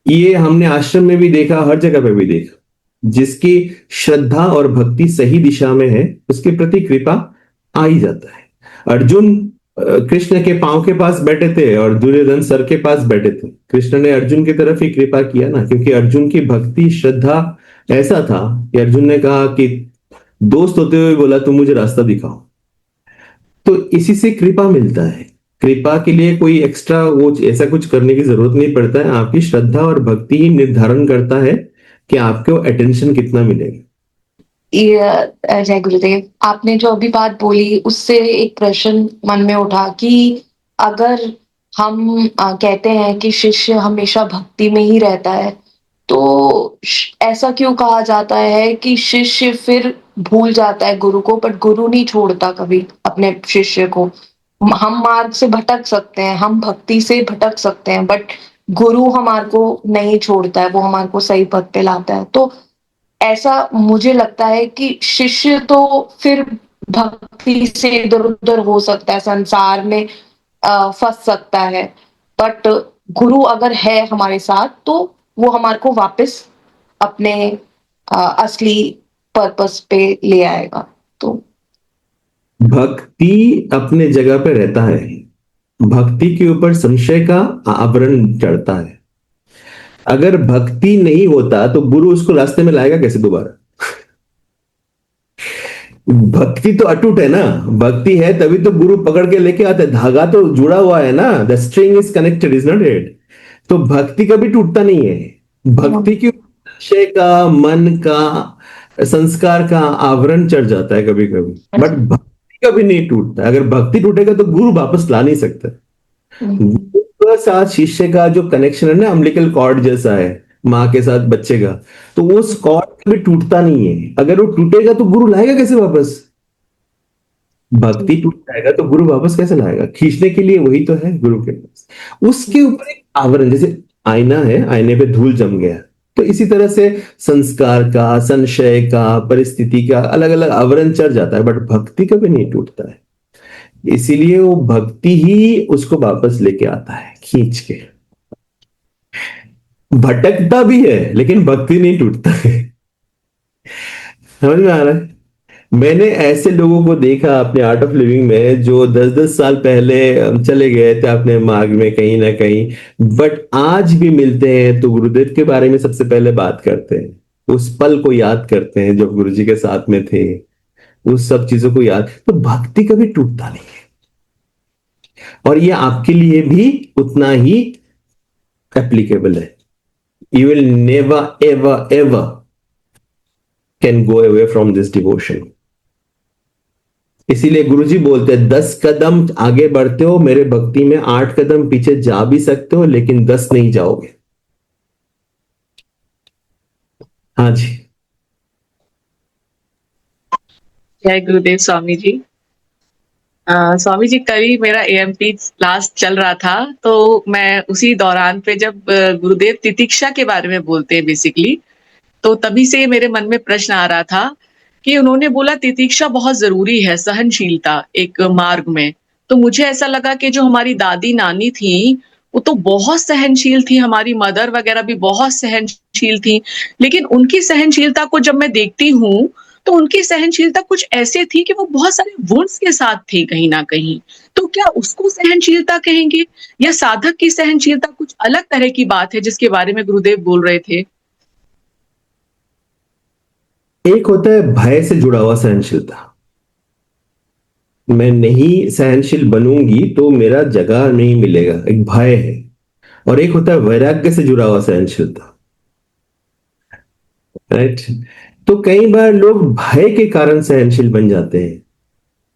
ये हमने आश्रम में भी देखा, हर जगह पे भी देखा, जिसकी श्रद्धा और भक्ति सही दिशा में है उसके प्रति कृपा आ ही जाता है। अर्जुन कृष्ण के पांव के पास बैठे थे और दुर्योधन सर के पास बैठे थे, कृष्ण ने अर्जुन की तरफ ही कृपा किया ना, क्योंकि अर्जुन की भक्ति श्रद्धा ऐसा था कि अर्जुन ने कहा कि दोस्त होते हुए बोला तुम मुझे रास्ता दिखाओ। तो इसी से कृपा मिलता है। कृपा के लिए कोई एक्स्ट्रा वो ऐसा कुछ करने की जरूरत नहीं पड़ता है, आपकी श्रद्धा और भक्ति ही निर्धारण करता है कि आपको अटेंशन कितना मिलेगा। जय गुरुदेव, आपने जो अभी बात बोली उससे एक प्रश्न मन में उठा कि अगर हम कहते हैं कि शिष्य हमेशा भक्ति में ही रहता है, तो ऐसा क्यों कहा जाता है कि शिष्य फिर भूल जाता है गुरु को, बट गुरु नहीं छोड़ता कभी अपने शिष्य को। हम मार्ग से भटक सकते हैं, हम भक्ति से भटक सकते हैं, बट गुरु हमारे को नहीं छोड़ता है, वो हमारे को सही पथ पे लाता है। तो ऐसा मुझे लगता है कि शिष्य तो फिर भक्ति से इधर उधर हो सकता है, संसार में फंस सकता है, बट गुरु अगर है हमारे साथ तो वो हमारे को वापस अपने असली पर्पस पे ले आएगा। तो भक्ति अपने जगह पे रहता है, भक्ति के ऊपर संशय का आवरण चढ़ता है। अगर भक्ति नहीं होता तो गुरु उसको रास्ते में लाएगा कैसे दोबारा? भक्ति तो अटूट है ना, भक्ति है तभी तो गुरु पकड़ के लेके आता है, धागा तो जुड़ा हुआ है ना, the string is connected, is not it? तो भक्ति कभी टूटता नहीं है। भक्ति के ऊपर संशय का, मन का, संस्कार का आवरण चढ़ जाता है कभी कभी, बट भक्ति कभी नहीं टूटता। अगर भक्ति टूटेगा तो गुरु वापस ला नहीं सकता। गुरु के साथ शिष्य का जो कनेक्शन है ना, अम्बिलिकल कॉर्ड जैसा है माँ के साथ बच्चे का, तो उस कॉर्ड कभी टूटता नहीं है। अगर वो टूटेगा तो गुरु लाएगा कैसे वापस? भक्ति टूट जाएगा तो गुरु वापस कैसे लाएगा? खींचने के लिए वही तो है गुरु के पास। उसके ऊपर एक आवरण, जैसे आईना है, आईने पे धूल जम गया, तो इसी तरह से संस्कार का, संशय का, परिस्थिति का अलग अलग आवरण चढ़ जाता है, बट भक्ति कभी नहीं टूटता है। इसीलिए वो भक्ति ही उसको वापस लेके आता है खींच के। भटकता भी है लेकिन भक्ति नहीं टूटता है। समझ में आ रहा है? मैंने ऐसे लोगों को देखा अपने आर्ट ऑफ लिविंग में जो 10-10 साल पहले चले गए थे अपने मार्ग में कहीं ना कहीं, बट आज भी मिलते हैं तो गुरुदेव के बारे में सबसे पहले बात करते हैं, उस पल को याद करते हैं जब गुरुजी के साथ में थे, उस सब चीजों को याद। तो भक्ति कभी टूटता नहीं है, और ये आपके लिए भी उतना ही एप्लीकेबल है। You will never ever ever can go away from this devotion. इसीलिए गुरुजी बोलते हैं 10 कदम आगे बढ़ते हो मेरे भक्ति में, 8 कदम पीछे जा भी सकते हो लेकिन 10 नहीं जाओगे। हाँ जी। जय गुरुदेव स्वामी जी। स्वामी जी, कल ही मेरा एएमपी क्लास चल रहा था, तो मैं उसी दौरान पे जब गुरुदेव तितिक्षा के बारे में बोलते हैं बेसिकली, तो तभी से मेरे मन में प्रश्न आ रहा था कि उन्होंने बोला तितिक्षा बहुत जरूरी है, सहनशीलता एक मार्ग में। तो मुझे ऐसा लगा कि जो हमारी दादी नानी थी वो तो बहुत सहनशील थी, हमारी मदर वगैरह भी बहुत सहनशील थी, लेकिन उनकी सहनशीलता को जब मैं देखती हूँ तो उनकी सहनशीलता कुछ ऐसे थी कि वो बहुत सारे वुंड्स के साथ थी कहीं ना कहीं। तो क्या उसको सहनशीलता कहेंगे, या साधक की सहनशीलता कुछ अलग तरह की बात है जिसके बारे में गुरुदेव बोल रहे थे? एक होता है भय से जुड़ा हुआ सहनशीलता, मैं नहीं सहनशील बनूंगी तो मेरा जगह नहीं मिलेगा, एक भय है। और एक होता है वैराग्य से जुड़ा हुआ सहनशीलता, राइट? तो कई बार लोग भय के कारण सहनशील बन जाते हैं,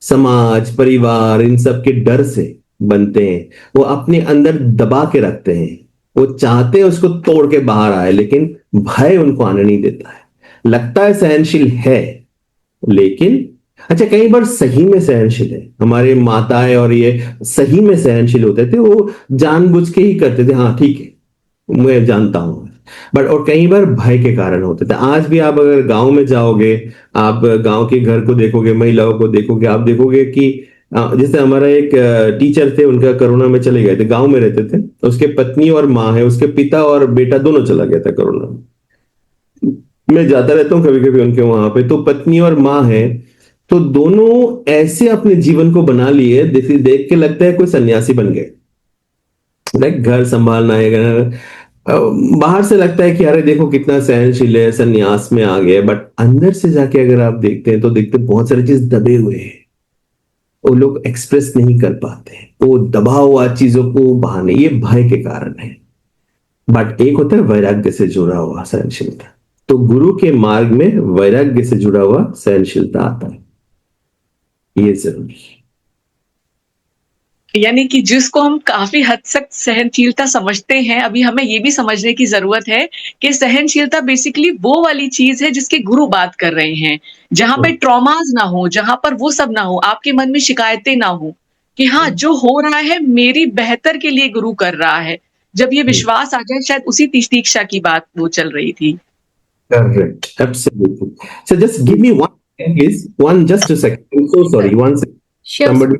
समाज, परिवार, इन सब के डर से बनते हैं। वो अपने अंदर दबा के रखते हैं, वो चाहते हैं उसको तोड़ के बाहर आए, लेकिन भय उनको आने नहीं देता है। लगता है सहनशील है, लेकिन अच्छा कई बार सही में सहनशील है। हमारे माताएं और ये सही में सहनशील होते थे, वो जानबूझ के ही करते थे, हाँ ठीक है मैं जानता हूं, बट और कई बार भय के कारण होते थे। आज भी आप अगर गांव में जाओगे, आप गांव के घर को देखोगे, महिलाओं को देखोगे, आप देखोगे कि जैसे हमारा एक टीचर थे, उनका कोरोना में चले गए थे, गांव में रहते थे, उसके पत्नी और माँ है, उसके पिता और बेटा दोनों चला गया था कोरोना में। मैं जाता रहता हूँ कभी कभी उनके वहां पे, तो पत्नी और माँ है, तो दोनों ऐसे अपने जीवन को बना लिए, देख के लगता है कोई सन्यासी बन गए। लाइक घर संभालना है, बाहर से लगता है कि अरे देखो कितना सहनशील है, सन्यास में आ गया, बट अंदर से जाके अगर आप देखते हैं तो देखते बहुत सारी चीज दबे हुए हैं, वो लोग एक्सप्रेस नहीं कर पाते, वो दबा हुआ चीजों को बहाने, ये भय के कारण है। बट एक होता है वैराग्य से जुड़ा हुआ सहनशीलता, तो गुरु के मार्ग में वैराग्य से जुड़ा हुआ सहनशीलता आता है, ये जरूरी है। यानी कि जिसको हम काफी हद तक सहनशीलता समझते हैं, अभी हमें ये भी समझने की जरूरत है कि सहनशीलता बेसिकली वो वाली चीज है जिसके गुरु बात कर रहे हैं, जहां पे ट्रॉमाज ना हो, जहां पर वो सब ना हो, आपके मन में शिकायतें ना हो, कि हाँ जो हो रहा है मेरी बेहतर के लिए गुरु कर रहा है, जब ये विश्वास आ जाए, शायद उसी तीक्षा की बात वो चल रही थी। Correct. Absolutely. So just give me one second, please. Just a second. I'm so sorry. One second. Sure. Somebody.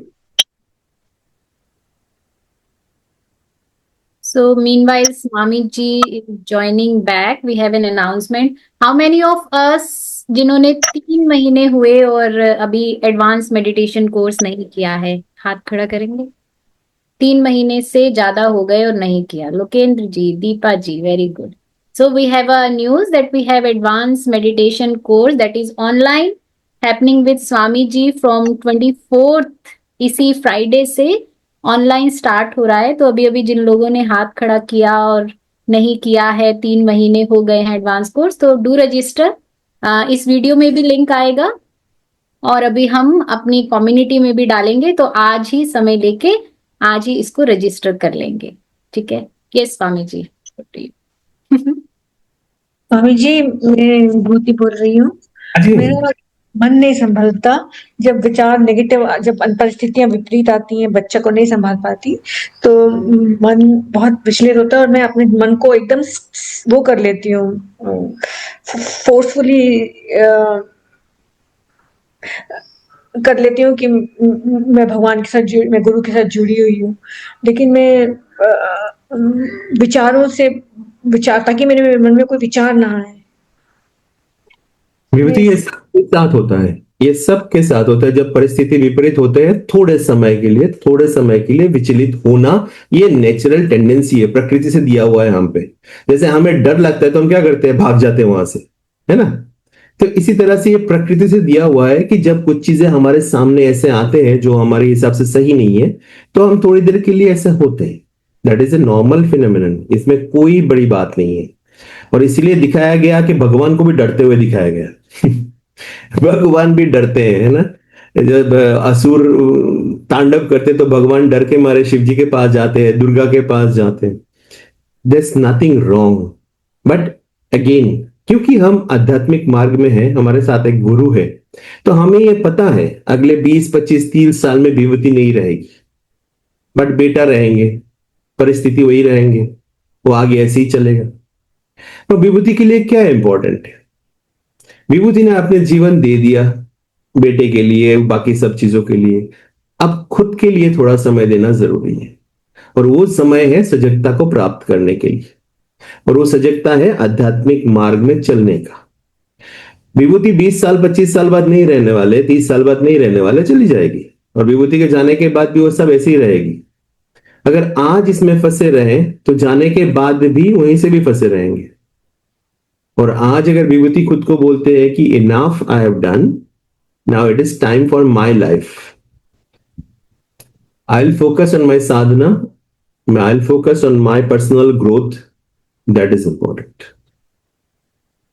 So meanwhile, Swami ji is joining back. We have an announcement. How many of us जिन्होंने 3 महीने हुए और अभी advance meditation course नहीं किया है, हाथ खड़ा करेंगे? 3 महीने से ज्यादा हो गए और नहीं किया। Lokendra ji, Deepa ji, very good. So we have a news that we have advanced meditation course that is online happening with Swami ji from 24th इसी फ्राइडे से ऑनलाइन स्टार्ट हो रहा है. तो अभी अभी जिन लोगों ने हाथ खड़ा किया और नहीं किया है, 3 महीने हो गए हैं एडवांस कोर्स, तो डू रजिस्टर. इस वीडियो में भी लिंक आएगा और अभी हम अपनी कम्युनिटी में भी डालेंगे. तो आज ही समय लेके आज ही इसको रजिस्टर कर लेंगे. ठीक है? यस स्वामी जी. स्वामी जी, मैं विभूति बोल रही हूँ. मेरा मन नहीं संभलता. जब विचार नेगेटिव, जब परिस्थितियां विपरीत आती हैं, बच्चा को नहीं संभाल पाती, तो मन बहुत विचलित होता है और मैं अपने मन को एकदम वो कर लेती हूँ, फोर्सफुली कर लेती हूँ कि मैं भगवान के साथ, मैं गुरु के साथ जुड़ी हुई हूँ. लेकिन मैं विचारों से ताकि मेरे मन में कोई विचार ना आए. विभूति, ये सबके साथ होता है. ये सबके साथ होता है. जब परिस्थिति विपरीत होते हैं, थोड़े समय के लिए विचलित होना, ये नेचुरल टेंडेंसी है, प्रकृति से दिया हुआ है हम पे. जैसे हमें डर लगता है तो हम क्या करते हैं? भाग जाते हैं वहां से, है ना? तो इसी तरह से ये प्रकृति से दिया हुआ है कि जब कुछ चीजें हमारे सामने ऐसे आते हैं जो हमारे हिसाब से सही नहीं है, तो हम थोड़ी देर के लिए ऐसे होते हैं. That is a normal phenomenon. इसमें कोई बड़ी बात नहीं है. और इसीलिए दिखाया गया कि भगवान को भी डरते हुए दिखाया गया. भगवान भी डरते हैं, है ना? जब असुर तांडव करते तो भगवान डर के मारे शिव जी के पास जाते हैं, दुर्गा के पास जाते हैं. There's nothing wrong. But again, क्योंकि हम आध्यात्मिक मार्ग में हैं, हमारे साथ एक गुरु है, तो हमें ये पता है अगले 20, 25, 30 साल में विभूति नहीं रहेगी, बट बेटा रहेंगे, परिस्थिति वही रहेंगे, वो आगे ऐसे ही चलेगा. तो विभूति के लिए क्या इंपॉर्टेंट है? विभूति ने अपने जीवन दे दिया बेटे के लिए, बाकी सब चीजों के लिए. अब खुद के लिए थोड़ा समय देना जरूरी है, और वो समय है सजगता को प्राप्त करने के लिए, और वो सजगता है आध्यात्मिक मार्ग में चलने का. विभूति 20 साल 25 साल बाद नहीं रहने वाले, 30 साल बाद नहीं रहने वाले, चली जाएगी. और विभूति के जाने के बाद भी वो सब ऐसी ही रहेगी. अगर आज इसमें फंसे रहे तो जाने के बाद भी वहीं से भी फंसे रहेंगे. और आज अगर विभूति खुद को बोलते हैं कि enough I have done, now it is time for my life, I will focus on my Sadhana, I will focus on my personal growth, that is important.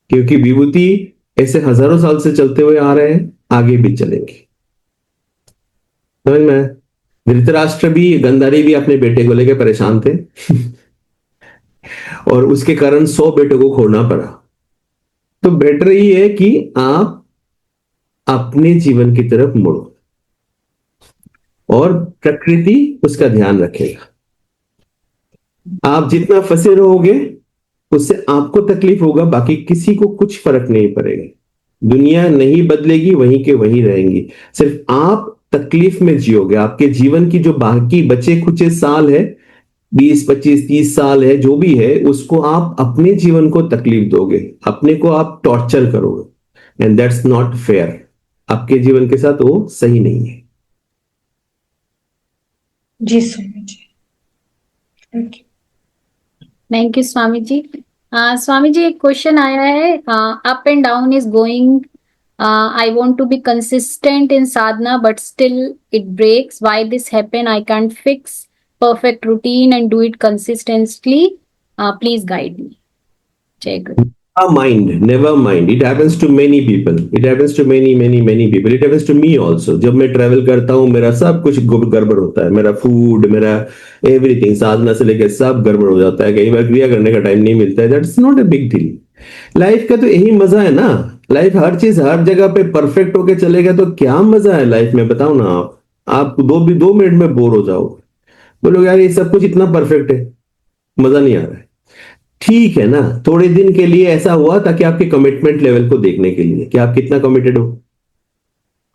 क्योंकि विभूति ऐसे हजारों साल से चलते हुए आ रहे हैं, आगे भी चलेंगे. समझ में? धृतराष्ट्र भी, गंधारी भी अपने बेटे को लेकर परेशान थे और उसके कारण 100 बेटों को खोना पड़ा. तो बेटर ही है कि आप अपने जीवन की तरफ मुड़ो और प्रकृति उसका ध्यान रखेगा. आप जितना फंसे रहोगे उससे आपको तकलीफ होगा, बाकी किसी को कुछ फर्क नहीं पड़ेगा. दुनिया नहीं बदलेगी, वहीं के वहीं रहेंगी. सिर्फ आप तकलीफ में जियोगे. आपके जीवन की जो बाकी बचे खुचे साल है, 20, 25, 30 साल है, जो भी है, उसको आप अपने जीवन को तकलीफ दोगे, अपने को आप टॉर्चर करोगे, एंड दैट्स नॉट फेयर. आपके जीवन के साथ वो सही नहीं है. जी स्वामी ji, thank you. Thank you Swami ji. Swami ji, एक क्वेश्चन आया है. Up and down is going. I want to be consistent in sadhana, but still it breaks. Why this happen? I can't fix perfect routine and do it consistently. Please guide me. Jai Guru. Never mind. It happens to many people. It happens to many people. It happens to me also. जब मैं travel करता हूँ, मेरा सब कुछ गड़बड़ होता है. मेरा फूड, मेरा एवरीथिंग, साधना से लेकर सब गड़बड़ हो जाता है. कई बार क्रिया करने का टाइम नहीं मिलता है. That's not a big deal. Life का तो यही मजा है ना. लाइफ हर चीज हर जगह पे परफेक्ट होके चलेगा तो क्या मजा है लाइफ में? बताओ ना. आप 2 मिनट में बोर हो जाओ, बोलो यार ये सब कुछ इतना परफेक्ट है. मजा नहीं आ रहा है, ठीक है ना, थोड़े दिन के लिए ऐसा हुआ ताकि आपके कमिटमेंट लेवल को देखने के लिए कि आप कितना कमिटेड हो,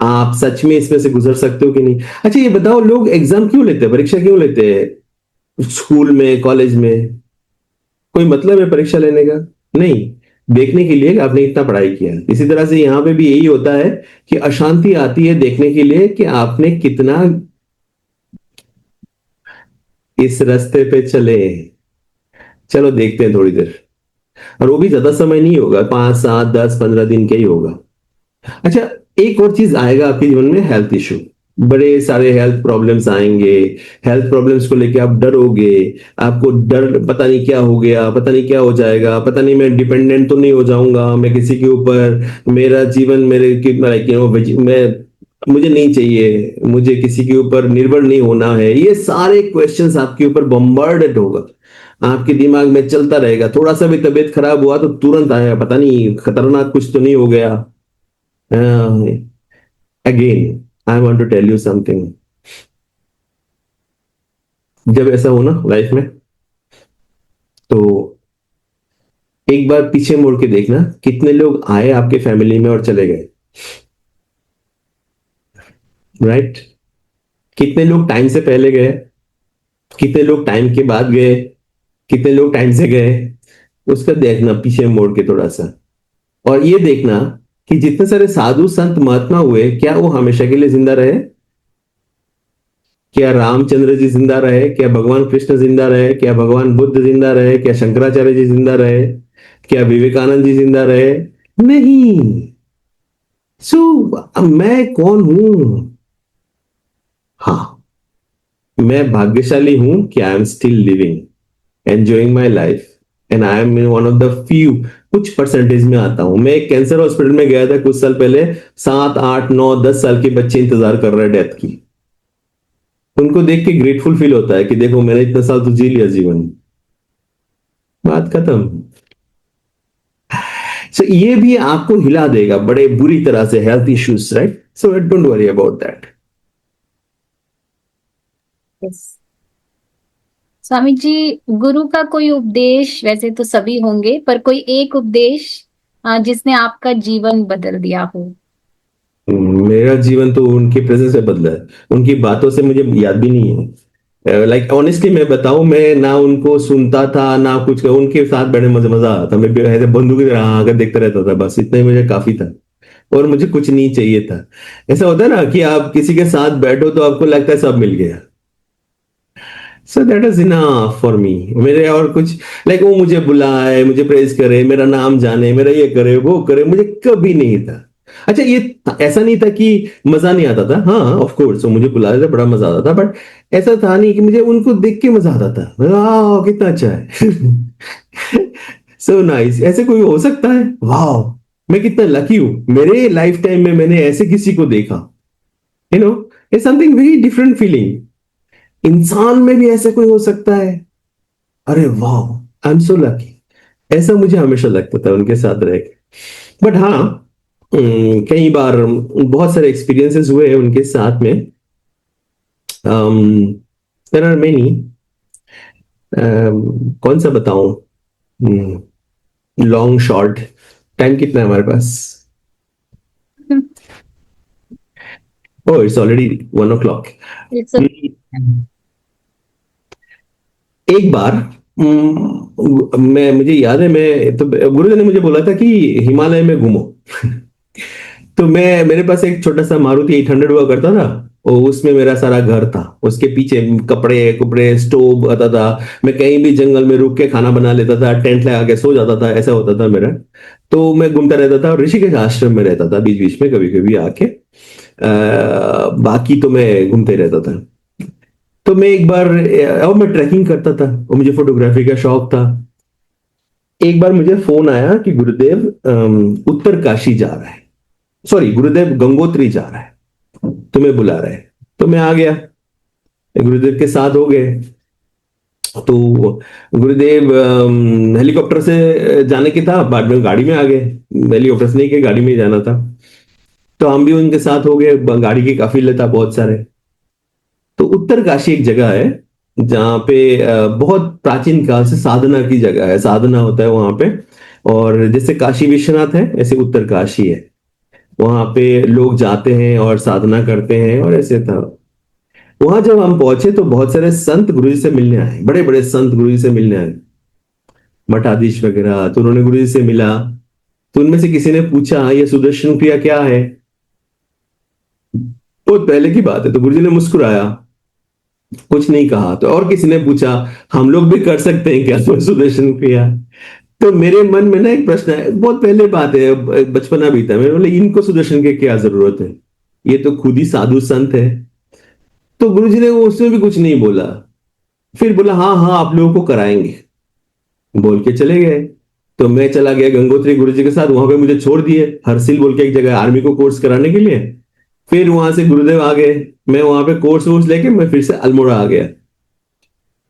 आप सच में इसमें से गुजर सकते हो कि नहीं। अच्छा ये बताओ, लोग एग्जाम क्यों लेते हैं, परीक्षा क्यों लेते हैं स्कूल में, कॉलेज में? कोई मतलब है परीक्षा लेने का? नहीं, देखने के लिए कि आपने इतना पढ़ाई किया। इसी तरह से यहां पे भी यही होता है कि अशांति आती है देखने के लिए कि आपने कितना इस रास्ते पे चले। चलो देखते हैं थोड़ी देर, और वो भी ज्यादा समय नहीं होगा, 5, 7, 10, 15 दिन का ही होगा। अच्छा, एक और चीज आएगा आपके जीवन में, हेल्थ इशू। बड़े सारे हेल्थ प्रॉब्लम्स आएंगे, हेल्थ प्रॉब्लम्स को लेके आप डरोगे, आपको डर, पता नहीं क्या हो गया, पता नहीं क्या हो जाएगा, पता नहीं मैं डिपेंडेंट तो नहीं हो जाऊंगा मैं किसी के ऊपर, मेरा जीवन मेरे मैं, मुझे नहीं चाहिए, मुझे किसी के ऊपर निर्भर नहीं होना है। ये सारे क्वेश्चंस आपके ऊपर बम्बार्डेड होगा, आपके दिमाग में चलता रहेगा। थोड़ा सा भी तबीयत खराब हुआ तो तुरंत आया, पता नहीं खतरनाक कुछ तो नहीं हो गया। Again I want to tell you something, जब ऐसा हो ना लाइफ में, तो एक बार पीछे मुड़ के देखना, कितने लोग आए आपके फैमिली में और चले गए, राइट? कितने लोग टाइम से पहले गए, कितने लोग टाइम के बाद गए, कितने लोग टाइम से गए, उसका देखना पीछे मोड़ के थोड़ा सा। और ये देखना कि जितने सारे साधु संत महात्मा हुए, क्या वो हमेशा के लिए जिंदा रहे? क्या रामचंद्र जी जिंदा रहे? क्या भगवान कृष्ण जिंदा रहे? क्या भगवान बुद्ध जिंदा रहे? क्या शंकराचार्य जी जिंदा रहे? क्या विवेकानंद जी जिंदा रहे? नहीं। मैं कौन हूं? हाँ, मैं भाग्यशाली हूं कि I am still living, enjoying my life, and I am in one of the few, कुछ परसेंटेज में आता हूं। मैं एक कैंसर हॉस्पिटल में गया था कुछ साल पहले, 7, 8, 9, 10 साल के बच्चे इंतजार कर रहे हैं डेथ की। उनको देख के ग्रेटफुल फील होता है कि देखो मैंने इतना साल तो जी लिया जीवन, बात खत्म। सो ये भी आपको हिला देगा बड़े बुरी तरह से, health issues, right? So don't worry about that. Yes. Swami ji, गुरु का कोई उपदेश, वैसे तो सभी होंगे, पर कोई एक उपदेश जिसने आपका जीवन बदल दिया हो? मेरा जीवन तो उनकी प्रेजेंस से बदला है, उनकी बातों से मुझे याद भी नहीं है। लाइक ऑनेस्टली मैं बताऊं, मैं ना उनको सुनता था ना कुछ, उनके साथ बैठे मुझे मजा आता, मैं ऐसे बंदूक की तरह आकर देखता रहता था, बस इतना ही मुझे काफी था, और मुझे कुछ नहीं चाहिए था। ऐसा होता है ना कि आप किसी के साथ बैठो तो आपको लगता है सब मिल गया। So that is enough for me. मेरे और कुछ, लाइक वो मुझे बुलाए, मुझे प्रेज करे, मेरा नाम जाने, मेरा ये करे वो करे, मुझे कभी नहीं था। अच्छा, ये ऐसा नहीं था कि मजा नहीं आता था, हाँ ऑफ कोर्स वो मुझे बुलाते थे, बड़ा मजा आता था, बट ऐसा था नहीं कि मुझे उनको देख के मजा आता था, वाह कितना अच्छा है। So nice. ऐसे कोई हो सकता है? वाह, मैं कितना लकी हूं, मेरे लाइफ टाइम में मैंने ऐसे किसी को देखा। You know, it's something very different feeling. इंसान में भी ऐसे कोई हो सकता है? अरे वाह, आई एम सो लकी। ऐसा मुझे हमेशा लगता था उनके साथ रह के। बट हाँ, कई बार बहुत सारे एक्सपीरियंसेस हुए हैं उनके साथ में। देयर आर मेनी, कौन सा बताऊं? लॉन्ग शॉर्ट, टाइम कितना है हमारे पास? ओह, it's already 1 o'clock। It's a एक बार मैं, मुझे याद है, मैं तो गुरुजी ने मुझे बोला था कि हिमालय में घूमो। तो मेरे पास एक छोटा सा मारुति 800 हुआ करता था, और उसमें मेरा सारा घर था, उसके पीछे कपड़े कुपड़े स्टोव आता था, मैं कहीं भी जंगल में रुक के खाना बना लेता था, टेंट लगा के सो जाता था, ऐसा होता था मेरा। तो मैं घूमता रहता था, और ऋषिकेश आश्रम में रहता था बीच बीच में कभी कभी आके, बाकी तो मैं घूमते रहता था। तो मैं एक बार, और मैं ट्रैकिंग करता था और मुझे फोटोग्राफी का शौक था। एक बार मुझे फोन आया कि गुरुदेव उत्तर काशी जा रहा है, सॉरी गुरुदेव गंगोत्री जा रहा है, तुम्हें बुला रहे हैं। तो मैं आ गया, गुरुदेव के साथ हो गए। तो गुरुदेव हेलीकॉप्टर से जाने की था, बाद में गाड़ी में आ गए, हेलीकॉप्टर से नहीं के गाड़ी में ही जाना था। तो हम भी उनके साथ हो गए, गाड़ी के काफिले था बहुत सारे। तो उत्तर काशी एक जगह है जहाँ पे बहुत प्राचीन काल से साधना की जगह है, साधना होता है वहां पे। और जैसे काशी विश्वनाथ है, ऐसे उत्तर काशी है, वहां पे लोग जाते हैं और साधना करते हैं, और ऐसे था। वहां जब हम पहुंचे तो बहुत सारे संत गुरु जी से मिलने आए, बड़े बड़े संत गुरु जी से मिलने आए, मठाधीश वगैरह। तो उन्होंने गुरु जी से मिला, तो उनमें से किसी ने पूछा ये सुदर्शन क्रिया क्या है, बहुत पहले की बात है। तो गुरुजी ने मुस्कुराया, कुछ नहीं कहा। तो और किसी ने पूछा हम लोग भी कर सकते हैं क्या सुदर्शन क्रिया। तो मेरे मन में ना एक प्रश्न है, बहुत पहले बात है, बचपना भी था, मैंने बोला इनको सुदर्शन की क्या जरूरत है, ये तो खुद ही साधु संत है। तो गुरुजी ने उसमें भी कुछ नहीं बोला, फिर बोला हाँ हाँ आप लोगों को कराएंगे, बोल के चले गए। तो मैं चला गया गंगोत्री गुरुजी के साथ, वहां पे मुझे छोड़ दिए हरसिल बोल के एक जगह आर्मी को कोर्स कराने के लिए। फिर वहां से गुरुदेव आ गए, मैं वहां पे कोर्स वोर्स लेके मैं फिर से अल्मोड़ा आ गया।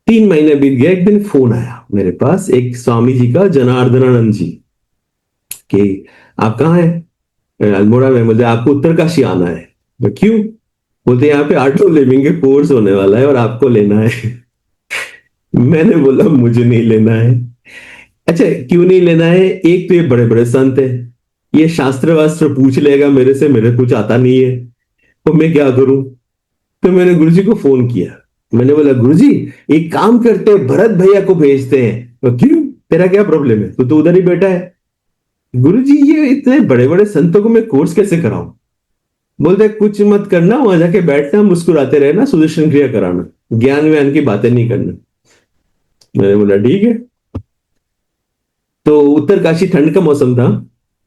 3 महीने बीत गए, एक दिन फोन आया मेरे पास एक स्वामी जी का, जनार्दनानंद जी, कि आप कहाँ हैं? मैं अल्मोड़ा में। मुझे आपको उत्तरकाशी आना है। मैं क्यों? बोलते यहाँ पे आर्ट ऑफ लिविंग के कोर्स होने वाला है और आपको लेना है। मैंने बोला मुझे नहीं लेना है। अच्छा क्यों नहीं लेना है? एक तो ये बड़े बड़े संत है, ये शास्त्र वास्त्र पूछ लेगा मेरे से, मेरे कुछ आता नहीं है, तो मैं क्या करूं? तो मैंने गुरुजी को फोन किया, मैंने बोला गुरुजी एक काम करते हैं, भरत भैया को भेजते हैं। तो क्यों, तेरा क्या प्रॉब्लम है, तू तो उधर ही बैठा है। गुरुजी ये इतने बड़े बड़े संतों को मैं कोर्स कैसे कराऊं? बोलते कुछ मत करना, वहां जाके बैठना, मुस्कुराते रहना, सुदर्शन क्रिया कराना, ज्ञान व्यान की बातें नहीं करना। मैंने बोला ठीक है। तो उत्तरकाशी ठंड का मौसम था,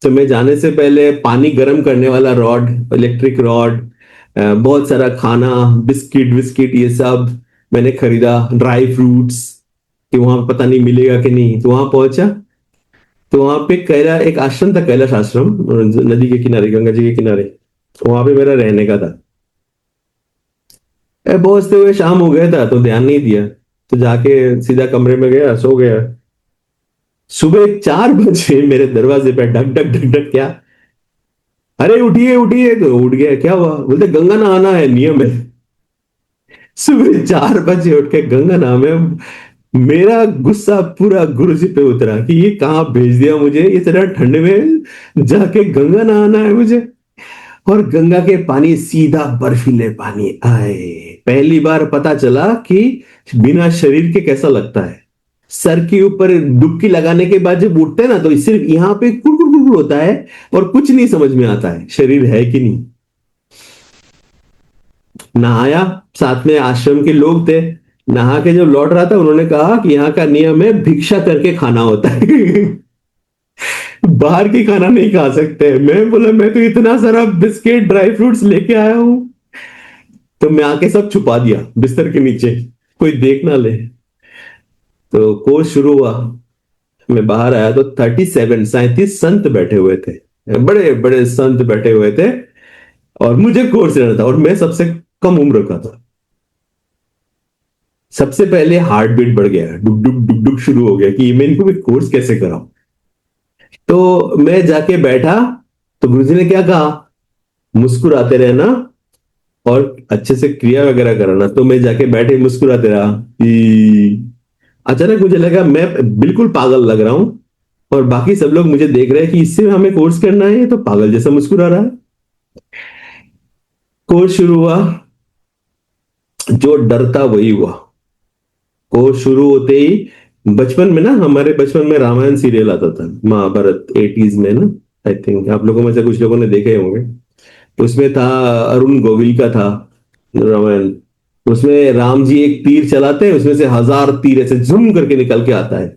तो मैं जाने से पहले पानी गर्म करने वाला रॉड, इलेक्ट्रिक रॉड, बहुत सारा खाना, बिस्किट विस्किट ये सब मैंने खरीदा, ड्राई फ्रूट्स, कि वहां पता नहीं मिलेगा कि नहीं। तो वहां पहुंचा, तो वहां पे एक आश्रम था, कैलाश आश्रम, नदी के किनारे, गंगा जी के किनारे, वहां पे मेरा रहने का था। पहुंचते हुए शाम हो गया था, तो ध्यान नहीं दिया, तो जाके सीधा कमरे में गया, सो गया। सुबह 4 बजे मेरे दरवाजे पे ढक ढक ढक ढक, क्या, अरे उठिए उठिए। तो उठ गया, क्या हुआ? बोलते गंगा नहाना है, नियम है। सुबह 4 बजे उठ के गंगा नहाना है। मेरा गुस्सा पूरा गुरु जी पे उतरा कि ये कहाँ भेज दिया मुझे, इतना ठंड में जाके गंगा नहाना है मुझे। और गंगा के पानी सीधा बर्फीले पानी आए। पहली बार पता चला कि बिना शरीर के कैसा लगता है। सर के ऊपर डुबकी लगाने के बाद जब उठते हैं ना, तो सिर्फ यहाँ पे कुड़कुड़ कुड़कुड़ होता है और कुछ नहीं समझ में आता है शरीर है कि नहीं। नहाया, साथ में आश्रम के लोग थे, नहा के जब लौट रहा था, उन्होंने कहा कि यहाँ का नियम है भिक्षा करके खाना होता है। बाहर की खाना नहीं खा सकते। मैं बोला मैं तो इतना सारा बिस्किट ड्राई फ्रूट्स लेके आया हूं। तो मैं आके सब छुपा दिया बिस्तर के नीचे, कोई देख ना ले। तो कोर्स शुरू हुआ, मैं बाहर आया तो 37 संत बैठे हुए थे, बड़े बड़े संत बैठे हुए थे, और मुझे कोर्स लेना था और मैं सबसे कम उम्र का था। सबसे पहले हार्ट बीट बढ़ गया, डुक डुक डुक डुक शुरू हो गया कि मैं इनको भी कोर्स कैसे कराऊं। तो मैं जाके बैठा, तो गुरुजी ने क्या कहा, मुस्कुराते रहना और अच्छे से क्रिया वगैरह कराना। तो मैं जाके बैठे मुस्कुराते रहा। अचानक मुझे लगा मैं बिल्कुल पागल लग रहा हूं, और बाकी सब लोग मुझे देख रहे हैं कि इससे हमें कोर्स करना है, ये तो पागल जैसा मुस्कुरा रहा है। कोर्स शुरू हुआ, जो डरता वही हुआ। कोर्स शुरू होते ही, बचपन में ना, हमारे बचपन में रामायण सीरियल आता था, महाभारत 80s में ना, आई थिंक आप लोगों में से कुछ लोगों ने देखे होंगे। उसमें था, अरुण गोविल का था रामायण। उसमें राम जी एक तीर चलाते हैं, उसमें से 1000 तीर ऐसे झुम करके निकल के आता है।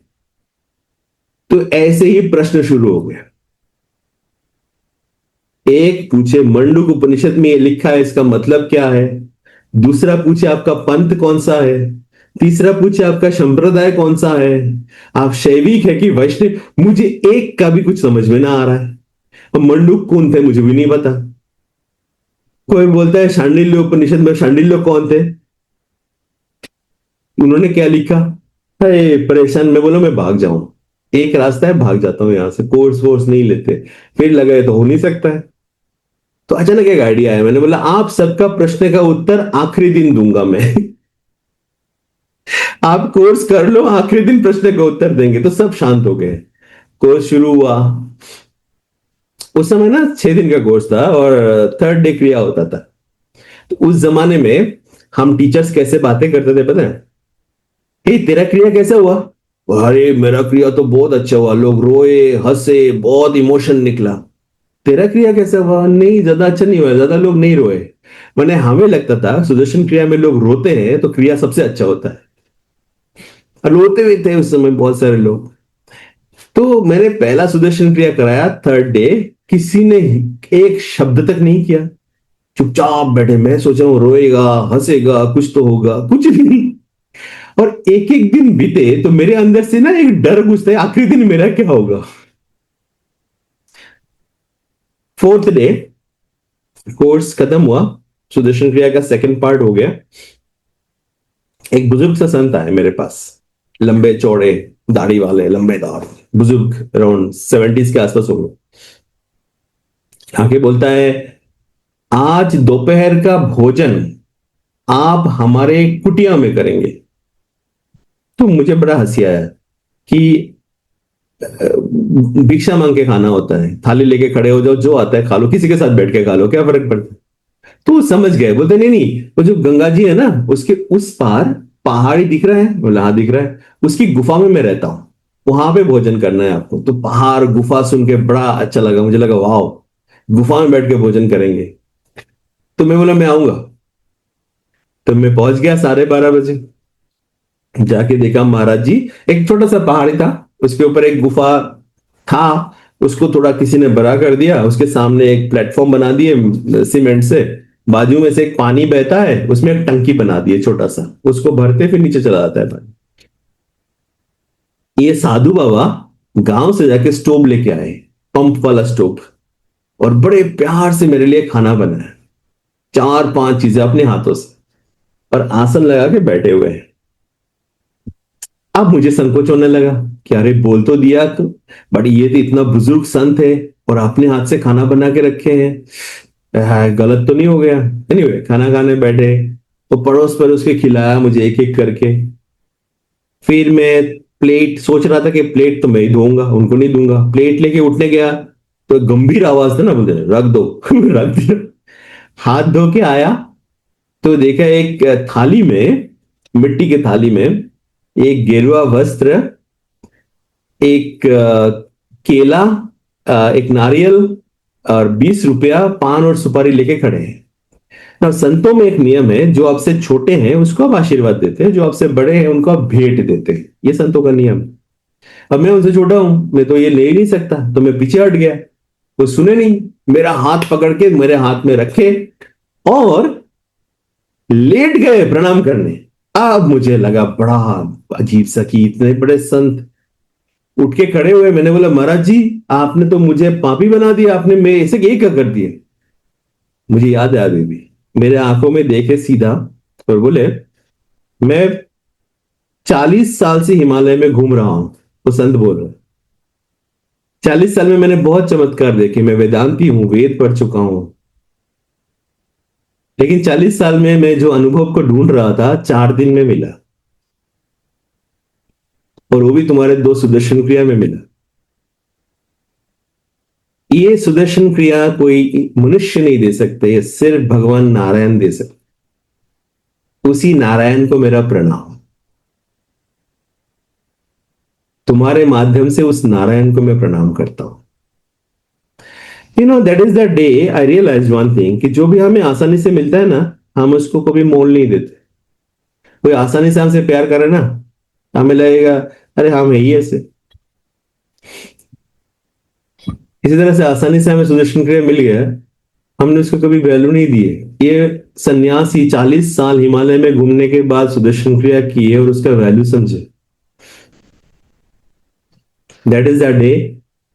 तो ऐसे ही प्रश्न शुरू हो गया। एक पूछे मंडूक उपनिषद में ये लिखा है, इसका मतलब क्या है? दूसरा पूछे आपका पंथ कौन सा है? तीसरा पूछे आपका संप्रदाय कौन सा है? आप शैविक है कि वैष्णव? मुझे एक का भी कुछ समझ में ना आ रहा है। और मंडूक कौन थे मुझे भी नहीं पता। कोई बोलता है शांडिल्य उपनिषद में, शांडिल्य कौन थे, उन्होंने क्या लिखा है? परेशान। मैं बोला मैं भाग जाऊं, एक रास्ता है, भाग जाता हूं यहां से, कोर्स वोर्स नहीं लेते। फिर लगा तो हो नहीं सकता है। तो अचानक एक आइडिया आया, मैंने बोला आप सबका प्रश्न का उत्तर आखिरी दिन दूंगा मैं। आप कोर्स कर लो, आखिरी दिन प्रश्न का उत्तर देंगे। तो सब शांत हो गए। कोर्स शुरू हुआ। उस समय ना 6 दिन का कोर्स था और थर्ड डे क्रिया होता था। तो उस जमाने में हम टीचर्स कैसे बातें करते थे पता है? हे तेरा क्रिया कैसा हुआ? अरे मेरा क्रिया तो बहुत अच्छा हुआ, लोग रोए हंसे, बहुत इमोशन निकला। तेरा क्रिया कैसा हुआ? नहीं ज्यादा अच्छा नहीं हुआ, ज्यादा लोग नहीं रोए। मैंने हमें लगता था सुदर्शन क्रिया में लोग रोते हैं तो क्रिया सबसे अच्छा होता है, और रोते हुए थे उस समय बहुत सारे लोग। तो मैंने पहला सुदर्शन क्रिया कराया थर्ड डे, किसी ने एक शब्द तक नहीं किया, चुपचाप बैठे। मैं सोचा हूं रोएगा हंसेगा कुछ तो होगा, कुछ नहीं। और एक एक दिन बीते तो मेरे अंदर से ना एक डर घुसता है, आखिरी दिन मेरा क्या होगा। फोर्थ डे कोर्स खत्म हुआ, सुदर्शन क्रिया का सेकंड पार्ट हो गया। एक बुजुर्ग सा संत आए मेरे पास, लंबे चौड़े दाढ़ी वाले, लंबे दाढ़ बुजुर्ग, अराउंड 70s के आसपास हो गए। आके बोलता है, आज दोपहर का भोजन आप हमारे कुटिया में करेंगे। तो मुझे बड़ा हंसी आया कि भिक्षा मांग के खाना होता है, थाली लेके खड़े हो जाओ, जो आता है खा लो, किसी के साथ बैठ के खा लो, क्या फर्क पड़ता है। तो वो समझ गए, बोलते नहीं नहीं, वो जो गंगा जी है ना उसके उस पार पहाड़ी दिख रहा है। बोला हाँ दिख रहा है, उसकी गुफा में मैं रहता हूँ, वहां पे भोजन करना है आपको। तो पहाड़ गुफा सुन के बड़ा अच्छा लगा, मुझे लगा वाह, गुफा में बैठ के भोजन करेंगे। तो मैं बोला मैं आऊंगा। तो मैं पहुंच गया 12:30 बजे। जाके देखा महाराज जी, एक छोटा सा पहाड़ी था, उसके ऊपर एक गुफा था, उसको थोड़ा किसी ने बड़ा कर दिया, उसके सामने एक प्लेटफॉर्म बना दिए सीमेंट से, बाजू में से एक पानी बहता है, उसमें एक टंकी बना दी है छोटा सा, उसको भरते फिर नीचे चला जाता है पानी। ये साधु बाबा गांव से जाके स्टोव लेके आए, पंप वाला स्टोव, और बड़े प्यार से मेरे लिए खाना बनाया, 4-5 चीजें अपने हाथों से, और आसन लगा के बैठे हुए हैं। अब मुझे संकोच होने लगा कि अरे बोल तो दिया तो, बट ये तो इतना बुजुर्ग संत है और अपने हाथ से खाना बना के रखे हैं, गलत तो नहीं हो गया। एनीवे खाना खाने बैठे तो पड़ोस पड़ोस के खिलाया मुझे एक एक करके। फिर मैं प्लेट सोच रहा था कि प्लेट तो मैं ही धोऊंगा, उनको नहीं दूंगा। प्लेट लेके उठने गया तो गंभीर आवाज था ना, बोलते रख दो। रख दिया। हाथ धो के आया तो देखा एक थाली में, मिट्टी के थाली में, एक गेरुआ वस्त्र, एक केला, एक नारियल और 20 रुपया पान और सुपारी लेके खड़े हैं। अब संतों में एक नियम है, जो आपसे छोटे हैं उसको आप आशीर्वाद देते हैं, जो आपसे बड़े हैं उनको आप भेंट देते हैं, ये संतों का नियम। अब मैं उनसे छोटा हूं, मैं तो ये ले ही नहीं सकता, तो मैं पीछे हट गया। वो सुने नहीं, मेरा हाथ पकड़ के मेरे हाथ में रखे और लेट गए प्रणाम करने। अब मुझे लगा बड़ा अजीब सा कि इतने बड़े संत उठ के खड़े हुए। मैंने बोला महाराज जी आपने तो मुझे पापी बना दिया, आपने मैं ऐसे ये क्या कर दिए। मुझे याद है अभी भी, मेरे आंखों में देखे सीधा और बोले, मैं 40 साल से हिमालय में घूम रहा हूं। वो संत बोल रहे, 40 साल में मैंने बहुत चमत्कार देखे, मैं वेदांती हूं, वेद पढ़ चुका हूं, लेकिन 40 साल में मैं जो अनुभव को ढूंढ रहा था 4 दिन में मिला, और वो भी तुम्हारे 2 सुदर्शन क्रिया में मिला। ये सुदर्शन क्रिया कोई मनुष्य नहीं दे सकते, ये सिर्फ भगवान नारायण दे सकते। उसी नारायण को मेरा प्रणाम, तुम्हारे माध्यम से उस नारायण को मैं प्रणाम करता हूं। You know that is the day I realise one thing, कि जो भी हमें आसानी से मिलता है ना, हम उसको कभी मोल नहीं देते। कोई आसानी से हमसे प्यार करे ना, हमें लगेगा अरे हम है ही ऐसे। इसी तरह से आसानी से हमें सुदर्शन क्रिया मिल गया, हमने उसको कभी वैल्यू नहीं दी है। ये सन्यासी 40 साल हिमालय में घूमने के बाद सुदर्शन क्रिया की है और उसका वैल्यू समझे। That is the day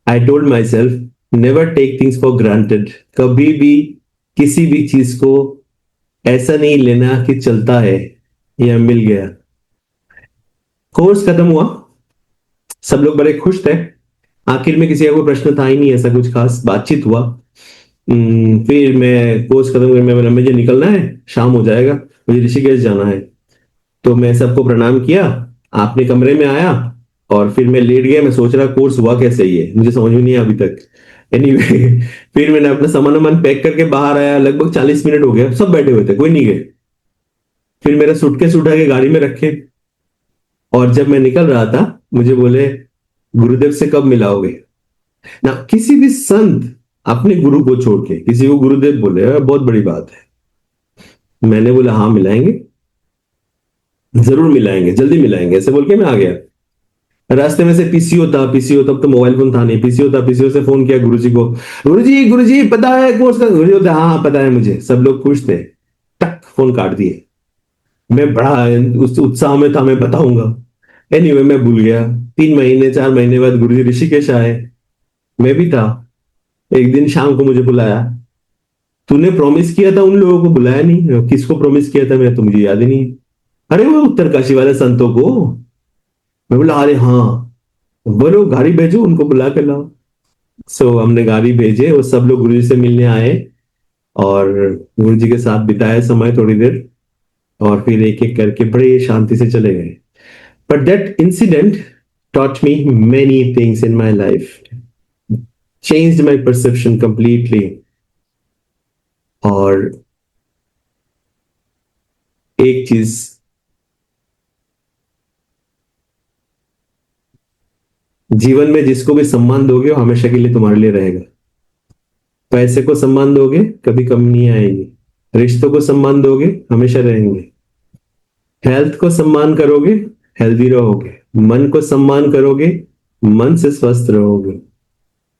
I told myself never take things for granted. कभी भी किसी भी चीज को ऐसा नहीं लेना कि चलता है या मिल गया। कोर्स खत्म हुआ, सब लोग बड़े खुश थे। आखिर में किसी का कोई प्रश्न था ही नहीं, ऐसा कुछ खास बातचीत हुआ। फिर मैं कोर्स खत्म करके मैं बोला मुझे निकलना है, शाम हो जाएगा, मुझे ऋषिकेश जाना है। तो मैं सबको प्रणाम किया, आपने कमरे में आया और फिर मैं लेट गया। मैं सोच रहा कोर्स हुआ कैसे ही है, मुझे समझ में नहीं आया अभी तक। एनीवे फिर मैंने अपना सामान पैक करके बाहर आया, लगभग 40 मिनट हो गया, सब बैठे हुए थे, कोई नहीं गए। फिर मेरा सूटकेस उठा के गाड़ी में रखे और जब मैं निकल रहा था मुझे बोले गुरुदेव से कब मिलाओगे ना। किसी भी संत अपने गुरु को छोड़ के किसी को गुरुदेव बोले बहुत बड़ी बात है। मैंने बोला हाँ मिलाएंगे, जरूर मिलाएंगे, जल्दी मिलाएंगे, ऐसे बोल के मैं आ गया। रास्ते में से पीसीओ तब तो मोबाइल फोन था नहीं, पीसीओ से फोन किया गुरुजी को, गुरुजी पता है कोर्स का? गुरुजी होता हाँ पता है मुझे। सब लोग खुश थे, टक फोन काट दिए। मैं बड़ा उस उत्साह में था, मैं बताऊंगा। एनीवे मैं भूल गया। 4 महीने बाद गुरुजी ऋषिकेश आए, मैं भी था। एक दिन शाम को मुझे बुलाया, तूने प्रॉमिस किया था, उन लोगों को बुलाया नहीं। किसको प्रॉमिस किया था मैं, तो मुझे याद ही नहीं। अरे वो उत्तरकाशी वाले संतों को। मैं बोला अरे हाँ, बोलो गाड़ी भेजो, उनको बुला के लाओ। सो हमने गाड़ी भेजे, वो सब लोग गुरुजी से मिलने आए और गुरुजी के साथ बिताया समय थोड़ी देर, और फिर एक एक करके बड़े शांति से चले गए। But that incident taught me many things in my life, changed my perception completely. और एक चीज, जीवन में जिसको भी सम्मान दोगे वो हमेशा के लिए तुम्हारे लिए रहेगा। पैसे को सम्मान दोगे कभी कमी नहीं आएगी, रिश्तों को सम्मान दोगे हमेशा रहेंगे, हेल्थ को सम्मान करोगे हेल्दी रहोगे, मन को सम्मान करोगे मन से स्वस्थ रहोगे,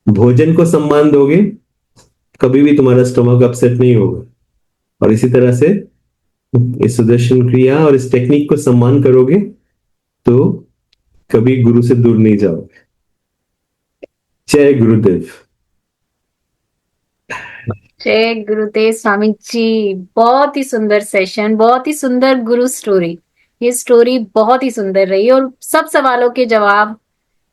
भोजन को सम्मान दोगे कभी भी तुम्हारा स्टमक अपसेट नहीं होगा, और इसी तरह से इस सुदर्शन क्रिया और इस टेक्निक को सम्मान करोगे तो कभी गुरु से दूर नहीं जाओगे। जय गुरुदेव। जय गुरुदेव स्वामी जी, बहुत ही सुंदर सेशन, बहुत ही सुंदर गुरु स्टोरी। ये स्टोरी बहुत ही सुंदर रही और सब सवालों के जवाब